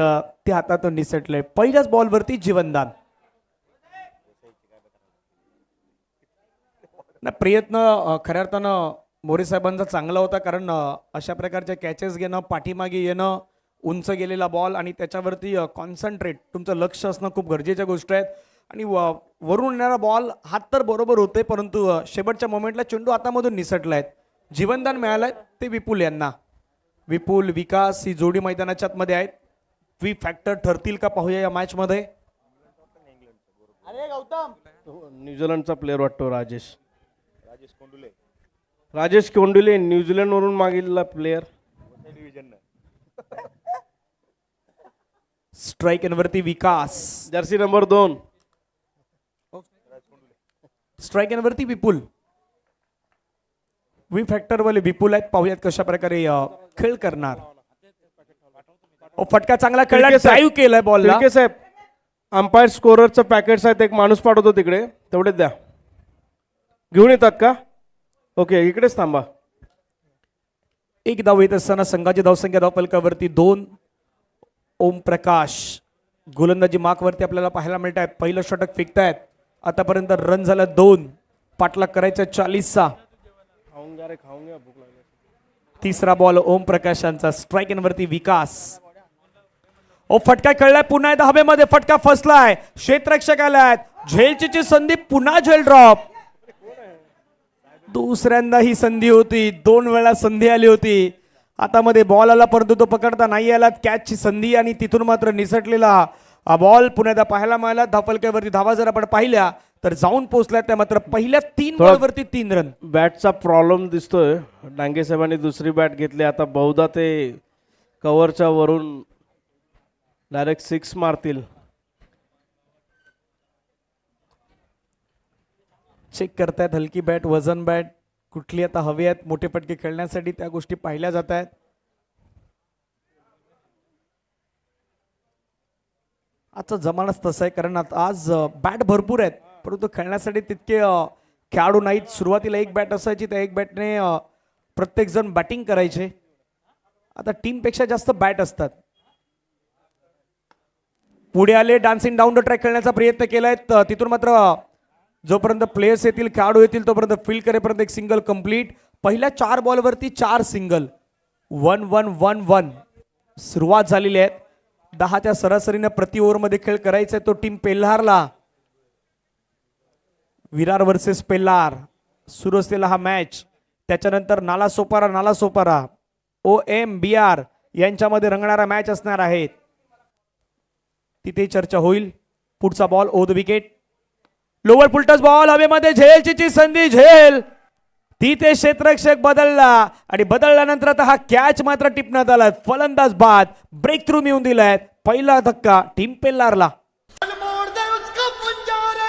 ते हातातून निसटले. पहिल्याच बॉलवरती जीवनदान. ना प्रयत्न खऱ्या अर्थानं मोरे साहेबांचा चांगला होता कारण अशा प्रकारच्या कॅचेस घेणं, पाठीमागे येणं, उंच गेलेला बॉल आणि त्याच्यावरती कॉन्सन्ट्रेट तुमचं लक्ष असणं खूप गरजेच्या गोष्टी आहेत. आणि वरून येणारा बॉल हात तर बरोबर होते परंतु शेवटच्या मोमेंटला चेंडू हातामधून निसटलाय. जीवनदान मिळालंय ते विपुल यांना. विपुल विकास ही जोडी मैदानाच्या आतमध्ये आहेत. वी फॅक्टर ठरतील का पाहूया या मॅच मध्ये. न्यूझीलंडचा प्लेअर वाटतो राजेश कोंडुले न्यूझीलंड वरून मागील प्लेअर. स्ट्राईक वरती विकास, जर्सी नंबर 2. स्ट्राईक वरती विपुल. वी फॅक्टर वाले विपुल आहेत, पाहूयात कशा प्रकारे खेळ करणार. फटका चांगला खेळला, तिरके साहेब. ड्राईव्ह केलाय बॉलला. तिरके साहेब, अंपायर स्कोररचं पॅकेट्स आहेत, एक माणूस पाठवतो तिकडे, तेवढेच द्या. घेऊन येतात का? ओके, इकडेच थांबा. एक धाव येत असताना संघाची धावसंख्या धावफलकावरती 2. ओम प्रकाश गोलंदाजी मार्कवरती आपल्याला पाहायला मिळत आहे. पहिलं षटक फेकतायत. आतापर्यंत रन झालं 2. पाठलाग करायचा 40चा. तिसरा बॉल ओम प्रकाशांचा. स्ट्राईक वरती विकास. फटका खेळलाय पुन्हा एकदा हवेमध्ये. फटका फसलाय. क्षेत्ररक्षक आलाय. झेलची संधी, पुन्हा झेल ड्रॉप. दुसऱ्यांदा ही संधी होती. 2 वेळा संधी आली होती. हातामध्ये बॉल आला परंतु तो पकडता नाही आला. कॅचची संधी आणि तिथून मात्र निसटलेला हा बॉल पुन्हा एकदा पाहायला मिळाला. धावफलकावरती धावा जर आपण पाहिल्या तर जाऊन पोहोचल्या त्या मात्र पहिल्या 3 बॉलवरती 3 रन. बॅटचा प्रॉब्लेम दिसतोय. डांगे साहेबांनी दुसरी बॅट घेतली. आता बहुधा ते कव्हरच्या वरून डायरेक्ट 6 मारतील. चेक करतायत हलकी बॅट, वजन बॅट कुठली आता हवी आहेत मोठे फटके खेळण्यासाठी, त्या गोष्टी पाहिल्या जात आहेत. आजचा जमानाच तसा आहे, कारण आज बॅट भरपूर आहेत परंतु खेळण्यासाठी तितके खेळाडू नाहीत. सुरुवातीला एक बॅट असायची, त्या एक बॅटने प्रत्येक जण बॅटिंग करायचे. आता टीमपेक्षा जास्त बॅट असतात. पुढे आले, डान्सिंग डाऊन द ट्रॅक खेळण्याचा प्रयत्न केलाय. तिथून मात्र जोपर्यंत प्लेयर्स येतील, खेळाडू येतील, तोपर्यंत फील्ड करेपर्यंत एक सिंगल कंप्लीट. पहिल्या 4 बॉलवरती 4 सिंगल. 1-1-1-1 सुरुवात झालेली आहे. 10च्या सरासरीने प्रति ओव्हरमध्ये खेळ करायचा आहे तो टीम पेल्हारला. विरार वर्सेस पेल्हार सुरू असलेला हा मॅच. त्याच्यानंतर नालासोपारा OMBR यांच्यामध्ये रंगणारा मॅच असणार आहे. तिथे चर्चा होईल. पुढचा ball over the wicket. Lower full toss ball हवेमध्ये. झेलची संधी, झेल. तिथे क्षेत्ररक्षक बदलला आणि बदलल्यानंतर आता हा कॅच मात्र टिपण्यात आला. फलंदाज बाद. ब्रेक थ्रू मिळून दिलाय. पहिला धक्का टीम पेल्लारला. मोड़ दे उसका पंजारा.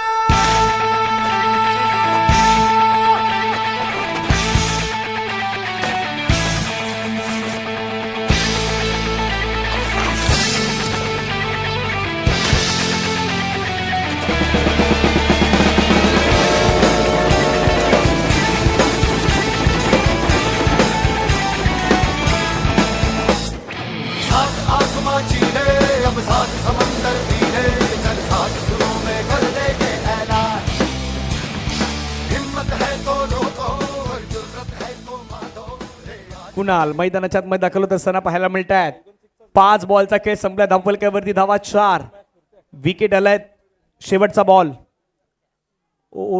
साथ आसमां चीरे, अब साथ समंदर भी है. चल साथ सुरों में कर देंगे ऐलान. हिम्मत है तो रोको और जुर्रत है तो मारो. कुणाल मैदानाच्या आतमध्ये दाखल होत असताना पाहायला मिळत आहेत. 5 बॉलचा खेळ संपला. धावफलकावरती धावा 4. विकेट आलाय. शेवटचा बॉल.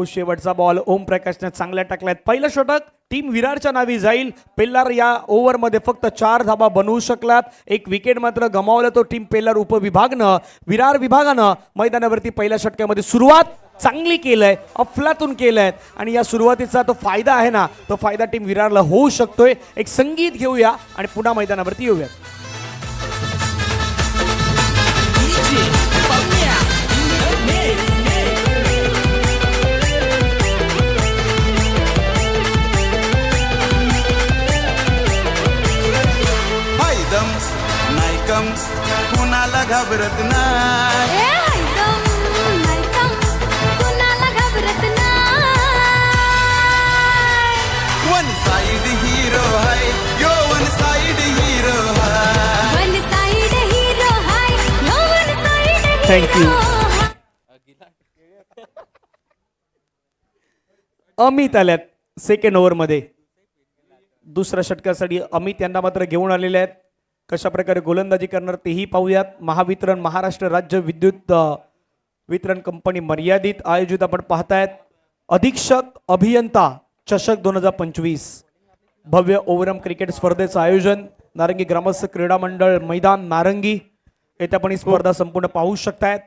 शेवटचा बॉल ओम प्रकाशने चांगल्या टाकल्यात. पहिलं षटक टीम विरारच्या नावी जाईल. पेल्लार या ओव्हरमध्ये फक्त 4 धावा बनवू शकलात. एक विकेट मात्र गमावलं तो टीम पेल्लार उपविभागनं. विरार विभागानं मैदानावरती पहिल्या षटकामध्ये सुरुवात चांगली केलंय, अफलातून केलंय आणि या सुरुवातीचा तो फायदा आहे ना, तो फायदा टीम विरारला होऊ शकतोय. एक संगीत घेऊया आणि पुन्हा मैदानावरती येऊया. एकदम नायकम कुणाला घाबरत नाही. वन साइड हीरो है यो, वन साइड हीरो है. थँक्यू. अमित आल्यात सेकंड ओव्हरमध्ये. दुसऱ्या षटकासाठी अमित यांना मात्र घेऊन आलेले आहेत. कशा प्रकारे गोलंदाजी करणार तेही पाहूयात. महावितरण महाराष्ट्र राज्य विद्युत वितरण कंपनी मर्यादित आयोजित आपण पाहतायत अधीक्षक अभियंता चषक 2025 भव्य ओव्हरम क्रिकेट स्पर्धेचं आयोजन. नारंगी ग्रामस्थ क्रीडा मंडळ मैदान नारंगी येथे आपण ही स्पर्धा संपूर्ण पाहू शकतायत.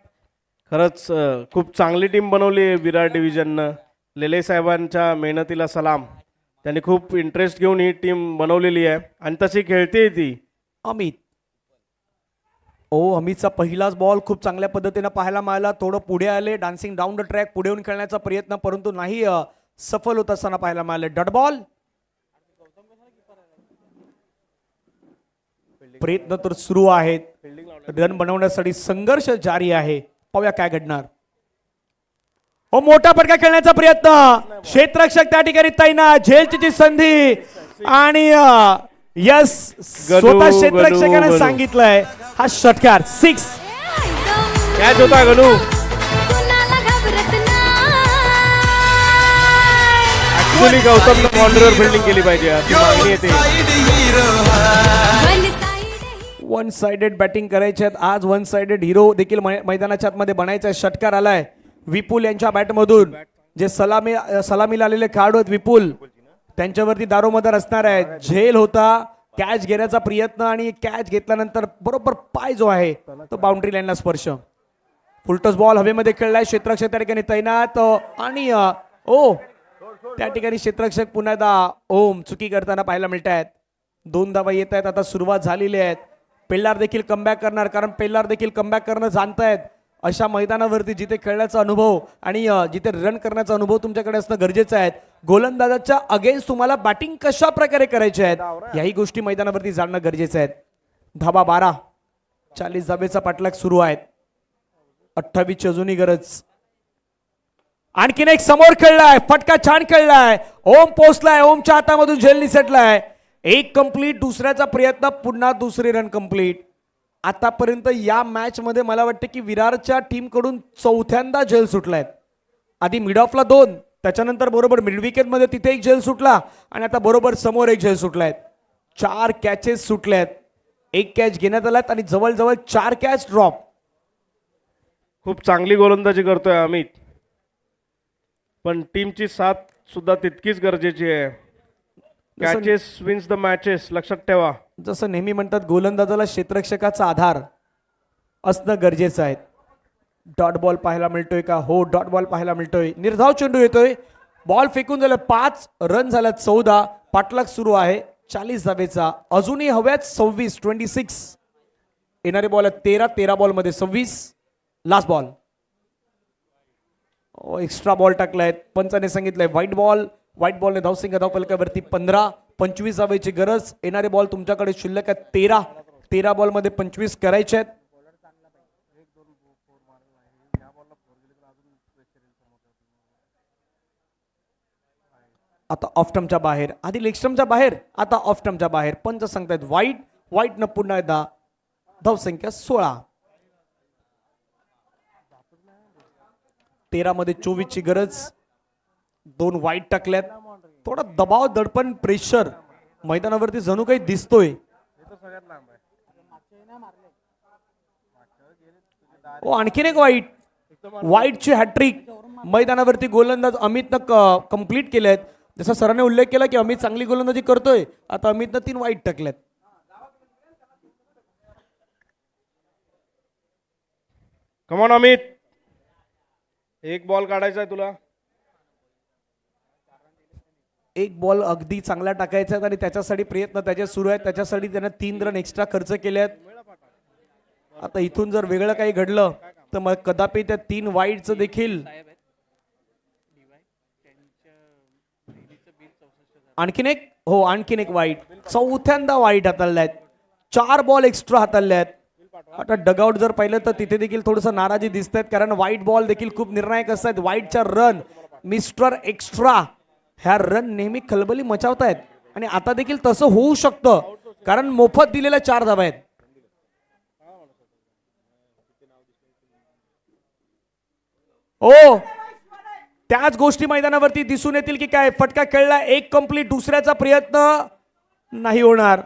खरंच खूप चांगली टीम बनवली आहे विरार डिव्हिजननं. लेले साहेबांच्या मेहनतीला सलाम. त्यांनी खूप इंटरेस्ट घेऊन ही टीम बनवलेली आहे आणि तशी खेळते ती. अमित अमितचा पहिलाच बॉल खूप चांगल्या पद्धतीने पाहायला मिळाला. थोडं पुढे आले, डान्सिंग डाऊन द ट्रॅक पुढे येऊन खेळण्याचा प्रयत्न परंतु नाही सफल होत असताना पाहायला मिळाले. डॉट बॉल प्रयत्न तर सुरू आहेत, रन बनवण्यासाठी संघर्ष जारी आहे. पाहूया काय घडणार. हो, मोठा फटका खेळण्याचा प्रयत्न, क्षेत्ररक्षक त्या ठिकाणी तैनात, झेलची संधी आणि यस, स्वतः क्षेत्ररक्षकाने गणू. सांगितलंय हा षटकार 6. कॅच होता गणू. कुणाला घाबरत नाही. ऍक्च्युली गौतमला बाउंड्रीवर फिल्डिंग केली पाहिजे अशी मागणी येते. One side one sided batting करायचे आहेत आज. वन साइडेड हिरो देखील मैदानाच्या आतमध्ये बनायचा आहे. षटकार आलाय विपुल यांच्या बॅटमधून. जे सलामीला आलेले खेळाडू आहेत विपुल, त्यांच्यावरती दारोमदार असणार आहे. झेल होता, कॅच घेण्याचा प्रयत्न आणि कॅच घेतल्यानंतर बरोबर पाय जो आहे तो बाउंड्री लाईनला स्पर्श. फुलटॉस बॉल हवेमध्ये खेळलाय. क्षेत्ररक्षक त्या ठिकाणी तैनात आणि ओ त्या ठिकाणी क्षेत्ररक्षक पुन्हा एकदा ओम चुकी करताना पाहायला मिळत आहेत. 2 धावा येत आहेत. आता सुरुवात झालेली आहे. पेल्लार देखील कमबॅक करणार, कारण पेल्लार देखील कमबॅक करणं जाणतायत. अशा मैदानावरती जिथे खेळण्याचा अनुभव आणि जिथे रन करण्याचा अनुभव तुमच्याकडे असणं गरजेचं आहे. गोलंदाजाच्या अगेन्स्ट तुम्हाला बॅटिंग कशा प्रकारे करायची आहे याही गोष्टी मैदानावरती जाणणं गरजेचं आहे. धाबा 12, 40 धाबेचा पाठलाग सुरू आहे. 28 ची अजूनही गरज. आणखीन एक समोर खेळलाय, फटका छान खेळलाय. ओम पोचलाय, ओमच्या हातामधून झेल निसटलाय. एक कंप्लीट, दुसऱ्याचा प्रयत्न, पुन्हा दुसरी रन कंप्लीट. आतापर्यंत या मॅच मध्ये मला वाटतं की विरारच्या टीम कडून चौथ्यांदा झेल सुटलाय. आधी मिड ऑफला 2, त्याच्यानंतर बरोबर मिड विकेट मध्ये तिथे एक झेल सुटला आणि आता बरोबर समोर एक झेल सुटलाय. 4 कॅचेस सुटल्यात, 1 कॅच घेण्यात आलात आणि जवळजवळ 4 कॅच ड्रॉप. खूप चांगली गोलंदाजी करतोय अमित, पण टीमची साथ सुद्धा तितकीच गरजेची आहे. कॅचेस विन्स द मॅचेस, लक्षात ठेवा. जसं नेहमी म्हणतात गोलंदाजाला क्षेत्ररक्षकाचा आधार असणं गरजेचं आहे. डॉट बॉल पाहायला मिळतोय का? हो, डॉट बॉल पाहायला मिळतोय. निर्धाव चेंडू येतोय, बॉल फेकून झालं. 5 रन झाल्यात. 14 पाठलाग सुरू आहे 40 धावेचा. अजूनही हव्यात 26. येणारे बॉल आहेत 13 बॉल मध्ये 26. Last ball. एक्स्ट्रा बॉल टाकलाय, पंचाने सांगितलंय व्हाईट बॉल. व्हाईट बॉलने धावसंख्या धावफलकावरती 15. 25 धावेची गरज. येणारे बॉल तुमच्याकडे शिल्लक आहेत 13 बॉल मध्ये 25 करायचे आहेत. आता ऑफ स्टंपच्या बाहेर, आधी लेग स्टंपच्या बाहेर, आता ऑफ स्टंपच्या बाहेर. पंच सांगतायत व्हाईट न पुन्हा एकदा धावसंख्या 16. 13 मध्ये 24 ची गरज. 2 वाईट टाकल्यात. थोडा दबाव, दडपण, प्रेशर मैदानावरती जणू काही दिसतोय. आणखीन एक वाईटची हॅट्रिक मैदानावरती गोलंदाज अमितनं कंप्लीट केलेत. जसा सरांनी उल्लेख केला की अमित चांगली गोलंदाजी करतोय, आता अमितनं 3 वाईट टाकल्यात. कमॉन अमित, एक बॉल काढायचा आहे तुला. एक बॉल अगदी चांगला टाकायचा आहे आणि त्याच्यासाठी प्रयत्न त्याचे सुरू आहेत. त्याच्यासाठी त्यानं 3 रन एक्स्ट्रा खर्च केले आहेत. आता इथून जर वेगळं काही घडलं तर मग कदापि त्या 3 वाईटचं देखील आणखीन एक वाईट. चौथ्यांदा वाईट हाताळल्यात. 4 बॉल एक्स्ट्रा हाताळल्यात. आता डगआउट जर पाहिलं तर तिथे देखील थोडंसं नाराजी दिसत आहेत, कारण वाईट बॉल देखील खूप निर्णायक असतात. वाईटच्या रन, मिस्टर एक्स्ट्रा, ह्या रन नेहमी खलबली मचावतायत आणि आता देखील तसं होऊ शकतं, कारण मोफत दिलेल्या 4 धावा आहेत. ओ, त्याच गोष्टी मैदानावरती दिसून येतील की काय? फटका खेळला, एक कंप्लीट, दुसऱ्याचा प्रयत्न नाही होणार.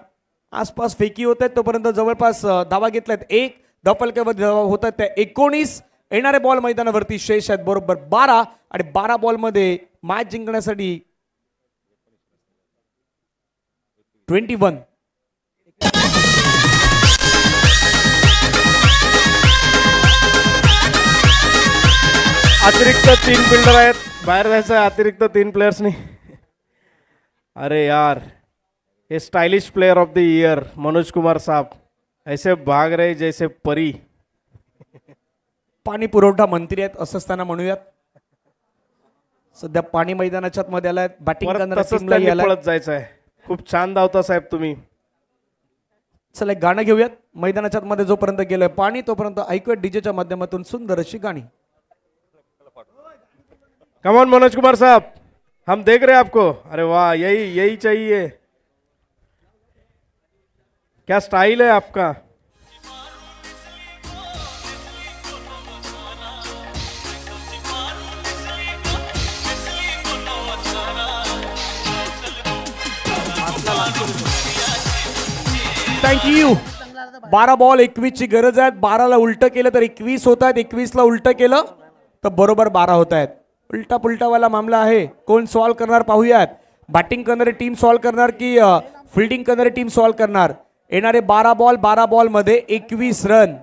आसपास फेकी होत आहेत, तोपर्यंत जवळपास धावा घेतल्यात. 1 धावफलकावर होत आहेत त्या 19. येणारे बॉल मैदानावरती शेष आहेत बरोबर 12 आणि 12 बॉल मध्ये मॅच जिंकण्यासाठी 21. अतिरिक्त 3 फिल्डर आहेत, बाहेर जायचं आहे अतिरिक्त 3 प्लेयर्सनी. अरे यार, ये stylish player of the year Manoj Kumar साहब ऐसे भाग रहे जैसे परी. पाणी पुरवठा मंत्री आहेत असं असताना म्हणूयात. सध्या पाणी मैदानाच्या मध्ये आलाय. बॅटिंग परत करणाऱ्या तसंच टीमलाही त्यांनी आलाय. पळत जायचं आहे. खूप छान धावता साहेब तुम्ही. चला एक गाणं घेऊयात. मैदानाच्या मध्ये जोपर्यंत गेलोय पाणी तोपर्यंत ऐकूयात डीजेच्या माध्यमातून सुंदर अशी गाणी. कमॉन मनोज कुमार साहब, हम देख रहे हैं आपको. अरे वाह, यही यही चाहिए. क्या स्टाइल है आपका. थँक्यू. 12 बॉल 21 ची गरज आहे. 12ला उलट केलं तर 21 होत आहेत. 21ला उलट केलं तर बरोबर 12 होत आहेत. उलटा पुलटावाला मामला आहे. कोण सॉल्व करणार पाहूयात. बॅटिंग करणारी टीम सॉल्व करणार की फिल्डिंग करणारी टीम सॉल्व करणार. येणारे 12 बॉल मध्ये 21 रन.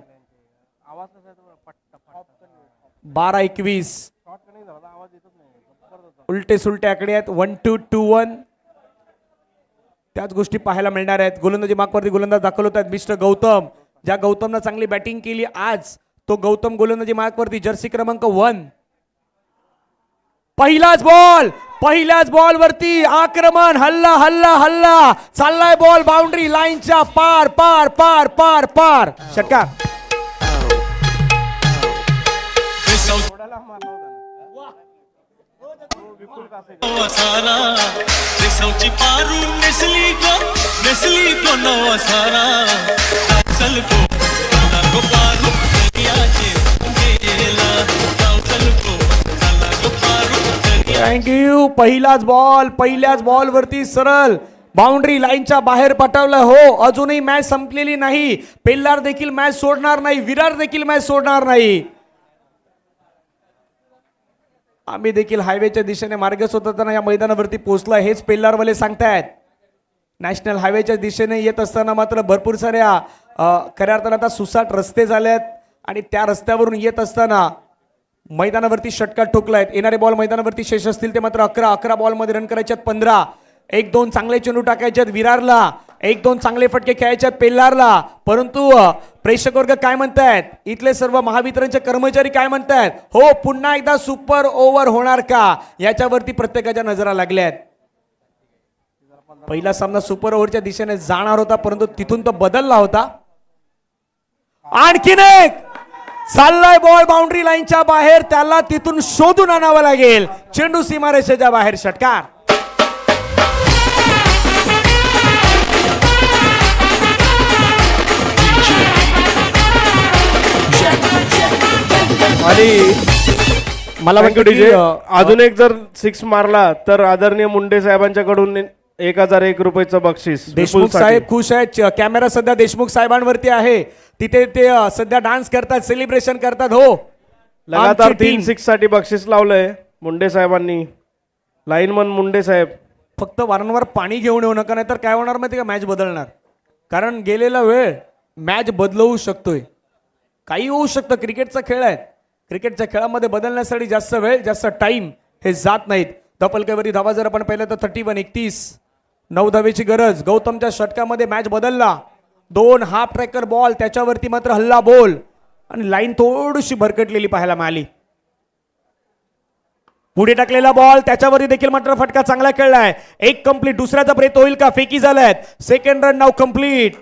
12-21 उलटे सुलटे आकडे आहेत. 1-2-2-1 त्याच गोष्टी पाहायला मिळणार आहेत. गोलंदाजी मार्कवरती गोलंदाज दाखल होत आहेत. मिस्टर गौतम, ज्या गौतमनं चांगली बॅटिंग केली आज, तो गौतम गोलंदाजी मार्कवरती जर्सी क्रमांक 1. पहिल्याच बॉल वरती आक्रमण. हल्ला हल्ला हल्ला चाललाय बॉल बाउंड्री लाईनच्या पार पार पार पार पार. षटकार. थँक्यू. पहिल्याच बॉल वरती सरळ बाउंड्री लाईनच्या बाहेर पटवलं. हो, अजूनही मॅच संपलेली नाही. पेल्लार देखील मॅच सोडणार नाही. विराट देखील मॅच सोडणार नाही. आम्ही देखील हायवेच्या दिशेने मार्ग शोधताना या मैदानावरती पोहोचला हेच पेल्लारवाले सांगतायत. नॅशनल हायवेच्या दिशेने येत असताना मात्र भरपूर साऱ्या खऱ्या अर्थानं आता सुसाट रस्ते झालेत आणि त्या रस्त्यावरून येत असताना मैदानावरती षटकार ठोकलायत. येणारे बॉल मैदानावरती शेष असतील ते मात्र 11 बॉलमध्ये रन करायचे आहेत 15. 1-2 चांगले चेंडू टाकायचे आहेत विरारला. 1-2 चांगले फटके खेळायचे आहेत पेल्लारला. परंतु प्रेक्षक वर्ग काय म्हणतायत, इथले सर्व महावितरणचे कर्मचारी काय म्हणतायत, हो पुन्हा एकदा सुपर ओव्हर होणार का, याच्यावरती प्रत्येकाच्या नजरा लागल्या आहेत. पहिला सामना सुपर ओव्हरच्या दिशेने जाणार होता परंतु तिथून तो बदलला होता. आणखीन एक चाललाय बॉल बाउंड्री लाईनच्या बाहेर. त्याला तिथून शोधून आणावं लागेल. चेंडू सीमारेषेच्या बाहेर. षटकार. आणि मला थँक्यू वाटतं डीजे. की, अजून एक जर 6 मारला तर आदरणीय मुंडे साहेबांच्याकडून 1001 रुपयाचं बक्षीस. देशमुख विपुलसाठी. साहेब खुश आहेत. कॅमेरा सध्या देशमुख साहेबांवरती आहे. तिथे ते सध्या डान्स करतात, सेलिब्रेशन करतात. हो, लगातार आमची 3 team 6 साठी बक्षीस लावलंय मुंडे साहेबांनी. लाईनमन मुंडे साहेब. फक्त वारंवार पाणी घेऊन येऊ नका, नाहीतर काय होणार माहिती का, मॅच बदलणार. कारण गेलेला वेळ मॅच बदलवू शकतोय. काही होऊ शकतं. क्रिकेटचा खेळ आहे. क्रिकेटच्या खेळामध्ये बदलण्यासाठी जास्त वेळ जास्त टाइम हे जात नाहीत. धपलकेवरती धावा जर आपण पाहिलं तर 31-31 9 धावेची गरज. गौतमच्या षटकामध्ये मॅच बदलला. 2 हाफ ट्रॅकर बॉल, त्याच्यावरती मात्र हल्ला बोल आणि लाईन थोडीशी भरकटलेली पाहायला मिळाली. पुढे टाकलेला बॉल, त्याच्यावरती देखील मात्र फटका चांगला खेळलाय. एक कंप्लीट. दुसऱ्याचा ब्रेथ होईल का, फेकी झालाय. सेकंड रन नाव कंप्लीट.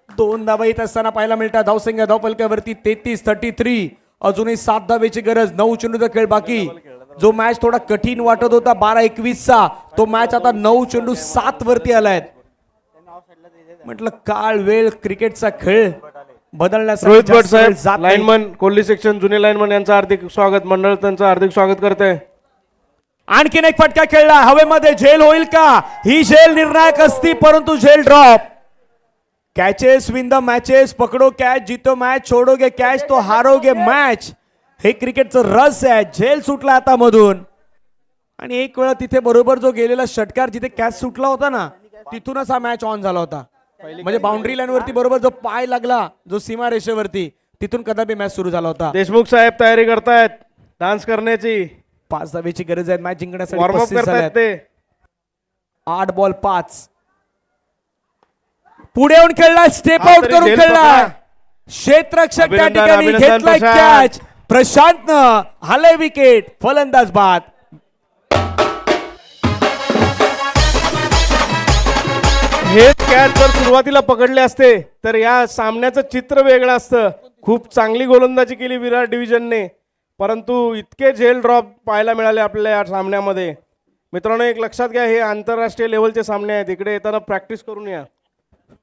2 धावा येत असताना पाहायला मिळतात. धावसंख्या धावपलक्यावरती 33-33. अजूनही 7 धावेची गरज. 9 चेंडूचा खेळ बाकी. जो मॅच थोडा कठीण वाटत होता 12-21चा, तो मॅच आता 9 चेंडू 7 वरती आलाय. म्हटलं काळ वेळ क्रिकेटचा खेळ बदलण्यासाठी रोहित भट जास्त वेळ साहेब, जात नाही. लाईनमन कोहली सेक्शन जुने लाईनमन यांचं हार्दिक स्वागत. मंडळ त्यांचं हार्दिक स्वागत करते. आणखीन एक फटका खेळला. हवेमध्ये झेल होईल का, ही झेल निर्णायक असती परंतु झेल drop. Catches win the matches. पकड़ो कैच जीतो मैच, छोड़ोगे कैच तो हारोगे मैच. हे क्रिकेटचं रस आहे. झेल सुटला आता मधून. आणि एक वेळा तिथे बरोबर जो गेलेला षटकार जिथे कॅच सुटला होता ना, तिथूनच हा मॅच ऑन झाला होता. म्हणजे बाउंड्री लाईन वरती बरोबर जो पाय लागला, जो सीमा रेषेवरती, तिथून कदापि मॅच सुरू झाला होता. देशमुख साहेब तयारी करतायत डान्स करण्याची. 5 धावेची गरज आहे मॅच जिंकण्यासाठी. वॉर्मअप 35 करतायत झाल्यात. ते. 8 बॉल 5. पुढे येऊन खेळला. स्टेप हा आउट तरी करून झेल खेळला. पकडा. क्षेत्ररक्षक त्या अभिनंदन, ठिकाणी अभिनंदन घेतलाय प्रशांत. कॅच. प्रशांतनं हाले विकेट. फलंदाज बाद. हेच कॅच जर सुरुवातीला पकडले असते तर या सामन्याचं चित्र वेगळं असतं. खूप चांगली गोलंदाजी केली विराट डिव्हिजनने, परंतु इतके झेल ड्रॉप पाहायला मिळाले आपल्याला या सामन्यामध्ये. मित्रांनो, एक लक्षात घ्या, हे आंतरराष्ट्रीय लेवलचे सामने आहेत. इकडे येताना प्रॅक्टिस करून या.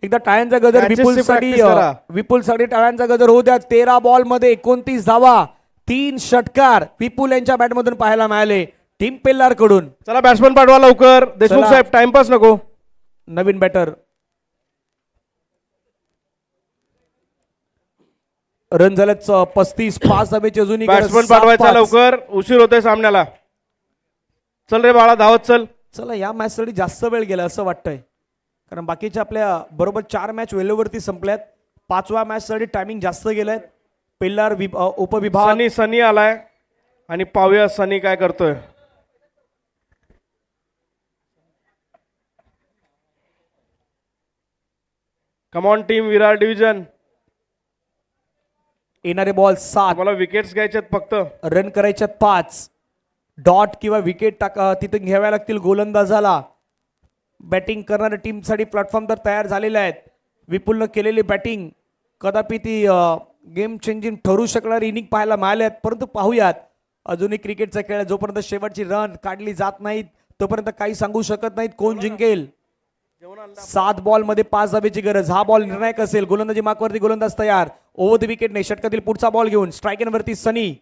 एकदा टाळ्यांचा गजर Matches ची विपुलसाठी practice करा. विपुलसाठी टाळ्यांचा गजर होऊ द्या. 13 बॉल मध्ये 29 धावा, 3 षटकार विपुल यांच्या बॅटमधून पाहायला मिळाले टीम पेल्लार कडून. चला बॅट्समन पाठवा लवकर. देशमुख चला. साहेब, टाइमपास नको. नवीन बॅटर रन झालेत 35, 5 धावेची अजूनही गरज. बॅट्समन 7-5. पाठवायचा लवकर, उशीर होतोय सामन्याला. चल रे बाळा, धावत चल. चला, या मॅच साठी जास्त वेळ गेला असं वाटतंय, कारण बाकीच्या आपल्या बरोबर 4 मॅच वेळेवरती संपल्यात. 5व्या मॅच साठी टायमिंग जास्त गेलाय. पेल्लार उपविभाग सनी आलाय आणि पाहूया सनी काय करतोय. कमॉन टीम विराट डिव्हिजन, येणारे बॉल 7, मला विकेट्स घ्यायच्यात फक्त. रन करायच्यात 5. डॉट किंवा विकेट तिथे घ्याव्या लागतील गोलंदाजाला. बॅटिंग करणाऱ्या टीमसाठी प्लॅटफॉर्म तर तयार झालेले आहेत. विपुलनं केलेली बॅटिंग कदापि ती गेम चेंजिंग ठरू शकणारी इनिंग पाहायला मिळाले आहेत, परंतु पाहूयात. अजूनही क्रिकेटचा खेळ आहे. जोपर्यंत शेवटची रन काढली जात नाहीत तोपर्यंत काही सांगू शकत नाहीत कोण जिंकेल. 7 बॉल मध्ये 5 धावेची गरज. हा बॉल निर्णायक असेल. गोलंदाजी मार्कवरती गोलंदाज तयार. ओव्हर द विकेटने षटकातील पुढचा बॉल घेऊन स्ट्राईक वरती सनी.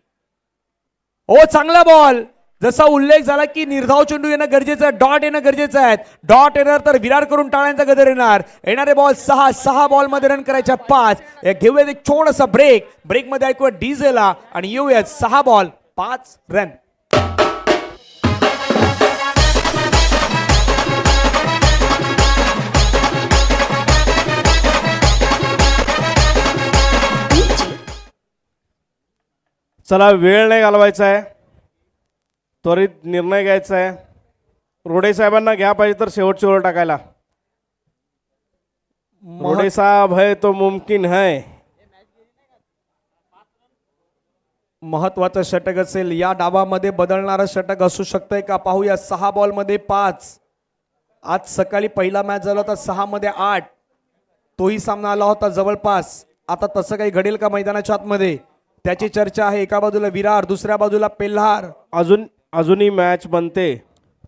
ओ, चांगला बॉल. जसा उल्लेख झाला की निर्धाव चेंडू येणं गरजेचं आहे, डॉट येणं गरजेचं आहे. डॉट येणार तर विरार करून टाळ्यांचा गजर येणार. येणारे बॉल 6 बॉल मध्ये रन करायच्या 5. घेऊयात एक छोटासा ब्रेक. ब्रेक मध्ये ऐकूया डीजेला आणि येऊयात. 6 बॉल 5 रन. चला, वेळ नाही घालवायचा आहे, त्वरित निर्णय घ्यायचा आहे. रोडे साहेबांना घ्या पाहिजे तर शेवटची ओव्हर टाकायला. रोडे साहब है तो मुमकिन है. महत्वाचं षटक असेल. या डावामध्ये बदलणारं षटक असू शकतंय का पाहूया. 6 बॉल मध्ये 5. आज सकाळी पहिला मॅच झाला होता 6 मध्ये 8. तोही सामना आला होता जवळपास. आता तसं काही घडेल का मैदानाच्या आतमध्ये, त्याची चर्चा आहे. एका बाजूला विरार, दुसऱ्या बाजूला पेल्हार. अजूनही मॅच बनते,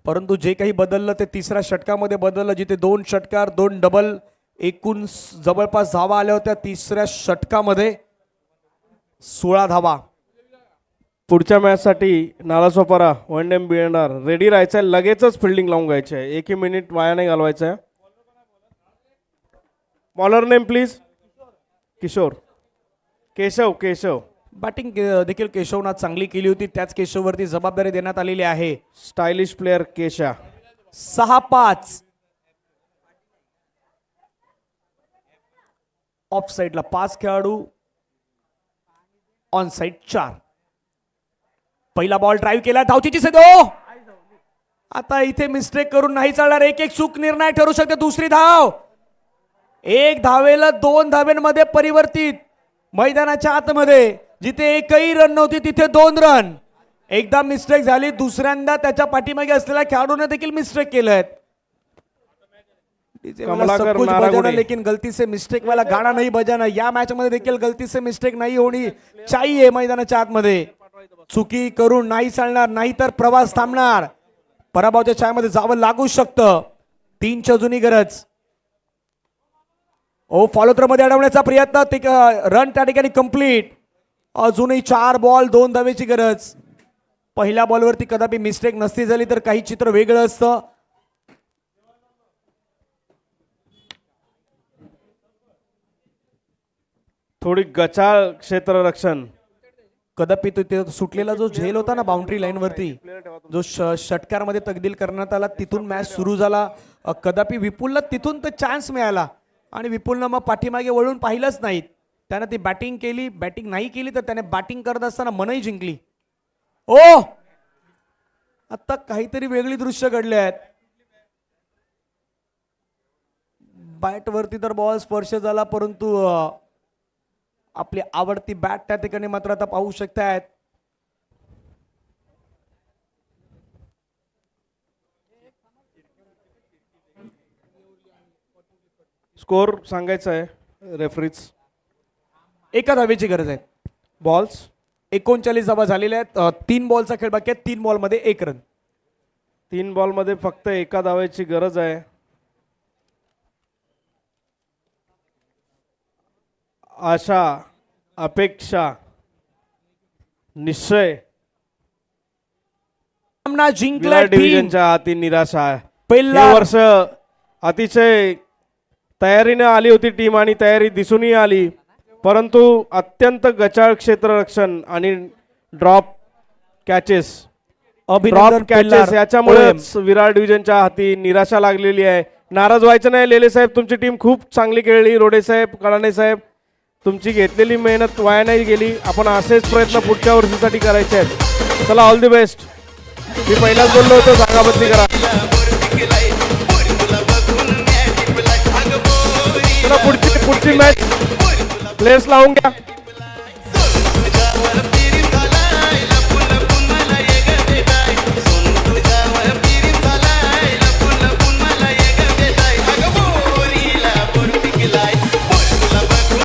परंतु जे काही बदललं ते तिसऱ्या षटकामध्ये बदललं. जिथे 2 षटकार 2 डबल एकूण जवळपास धावा आल्या होत्या, तिसऱ्या षटकामध्ये 16 धावा. पुढच्या मॅच साठी नालासोपारा वन डेम बिएनआर रेडी राहायचं आहे. लगेचच फिल्डिंग लावून घ्यायची आहे. एकही मिनिट वाया नाही घालवायचं आहे. Bowler name please. Kishore. Keshav. Batting देखील केशवनं चांगली केली होती. त्याच केशववरती जबाबदारी देण्यात आलेली आहे. Stylish player केशा. 6-5. ऑफ साईडला 5 खेळाडू, ऑन साईड 4. पहिला बॉल ड्राईव्ह केला, धावचीची सदो. आता इथे मिस्टेक करून नाही चालणार. एक चूक निर्णय ठरू शकते. दुसरी धाव. 1 धावेला 2 धाव्यांमध्ये परिवर्तित. मैदानाच्या आतमध्ये जिथे एकही रन नव्हती तिथे 2 रन. एकदा मिस्टेक झाली, दुसऱ्यांदा त्याच्या पाठीमागे असलेल्या खेळाडूने देखील मिस्टेक केलेत. सब कुछ बजाना लेकिन गलती से मिस्टेक वाला गाना नहीं बजाना. या मॅच मध्ये देखील गलती से मिस्टेक नाही होणी चाहिए. मैदानाच्या आतमध्ये चुकी करून नाही चालणार, नाही तर प्रवास थांबणार. पराभवाच्या छायामध्ये जावं लागू शकतं. 3ची अजूनही गरज. फॉलो थ्रो मध्ये अडवण्याचा प्रयत्न. रन त्या ठिकाणी कंप्लीट. अजूनही 4 बॉल 2 धावेची गरज. पहिल्या बॉलवरती कदापि मिस्टेक नसती झाली तर काही चित्र वेगळं असतं. थोडी गचाळ क्षेत्ररक्षण. कदापि तो सुटलेला जो झेल होता ना बाउंड्री लाईन वरती, जो षटकारमध्ये तब्दील करण्यात आला, तिथून मॅच सुरू झाला. कदापि विपुलला तिथून तर चान्स मिळाला आणि विपुलनं मग पाठीमागे वळून पाहिलंच नाही. त्यानं ती बॅटिंग केली. बॅटिंग नाही केली तर त्याने बॅटिंग करत असताना मनही जिंकली. आता काहीतरी वेगळी दृश्य घडले आहेत. बॅट वरती तर बॉल स्पर्श झाला, परंतु आपली आवडती बॅट त्या ठिकाणी मात्र आता पाहू शकतायत. स्कोर सांगायचा आहे रेफरीज. एका धावेची गरज आहे. बॉल्स 39 धावा झालेल्या आहेत. 3 बॉलचा खेळ बाकी आहे. 3 बॉलमध्ये 1 रन. 3 बॉलमध्ये फक्त एका धावेची गरज आहे. आशा, अपेक्षा, निश्चय सामना जिंकला विराट टीम डिव्हिजनच्या हाती निराशा आहे. पहिला हे वर्ष अतिशय तयारीने आली होती टीम आणि तयारी दिसूनही आली, परंतु अत्यंत गचाळ क्षेत्ररक्षण आणि ड्रॉप कॅचेस अभिनंदन कॅचेस याच्यामुळेच विराट डिव्हिजनच्या हाती निराशा लागलेली आहे. नाराज व्हायचं नाही लेले साहेब, तुमची टीम खूप चांगली खेळली. रोडे साहेब, कडाणे साहेब, तुमची घेतलेली मेहनत वाया नाही गेली. आपण असेच प्रयत्न पुढच्या वर्षीसाठी करायचे आहेत. चला, ऑल दी बेस्ट. मी पहिलाच बोललो होतो जागाबदली करा. चला पुढची मॅच प्लेयर्स लावून घ्या.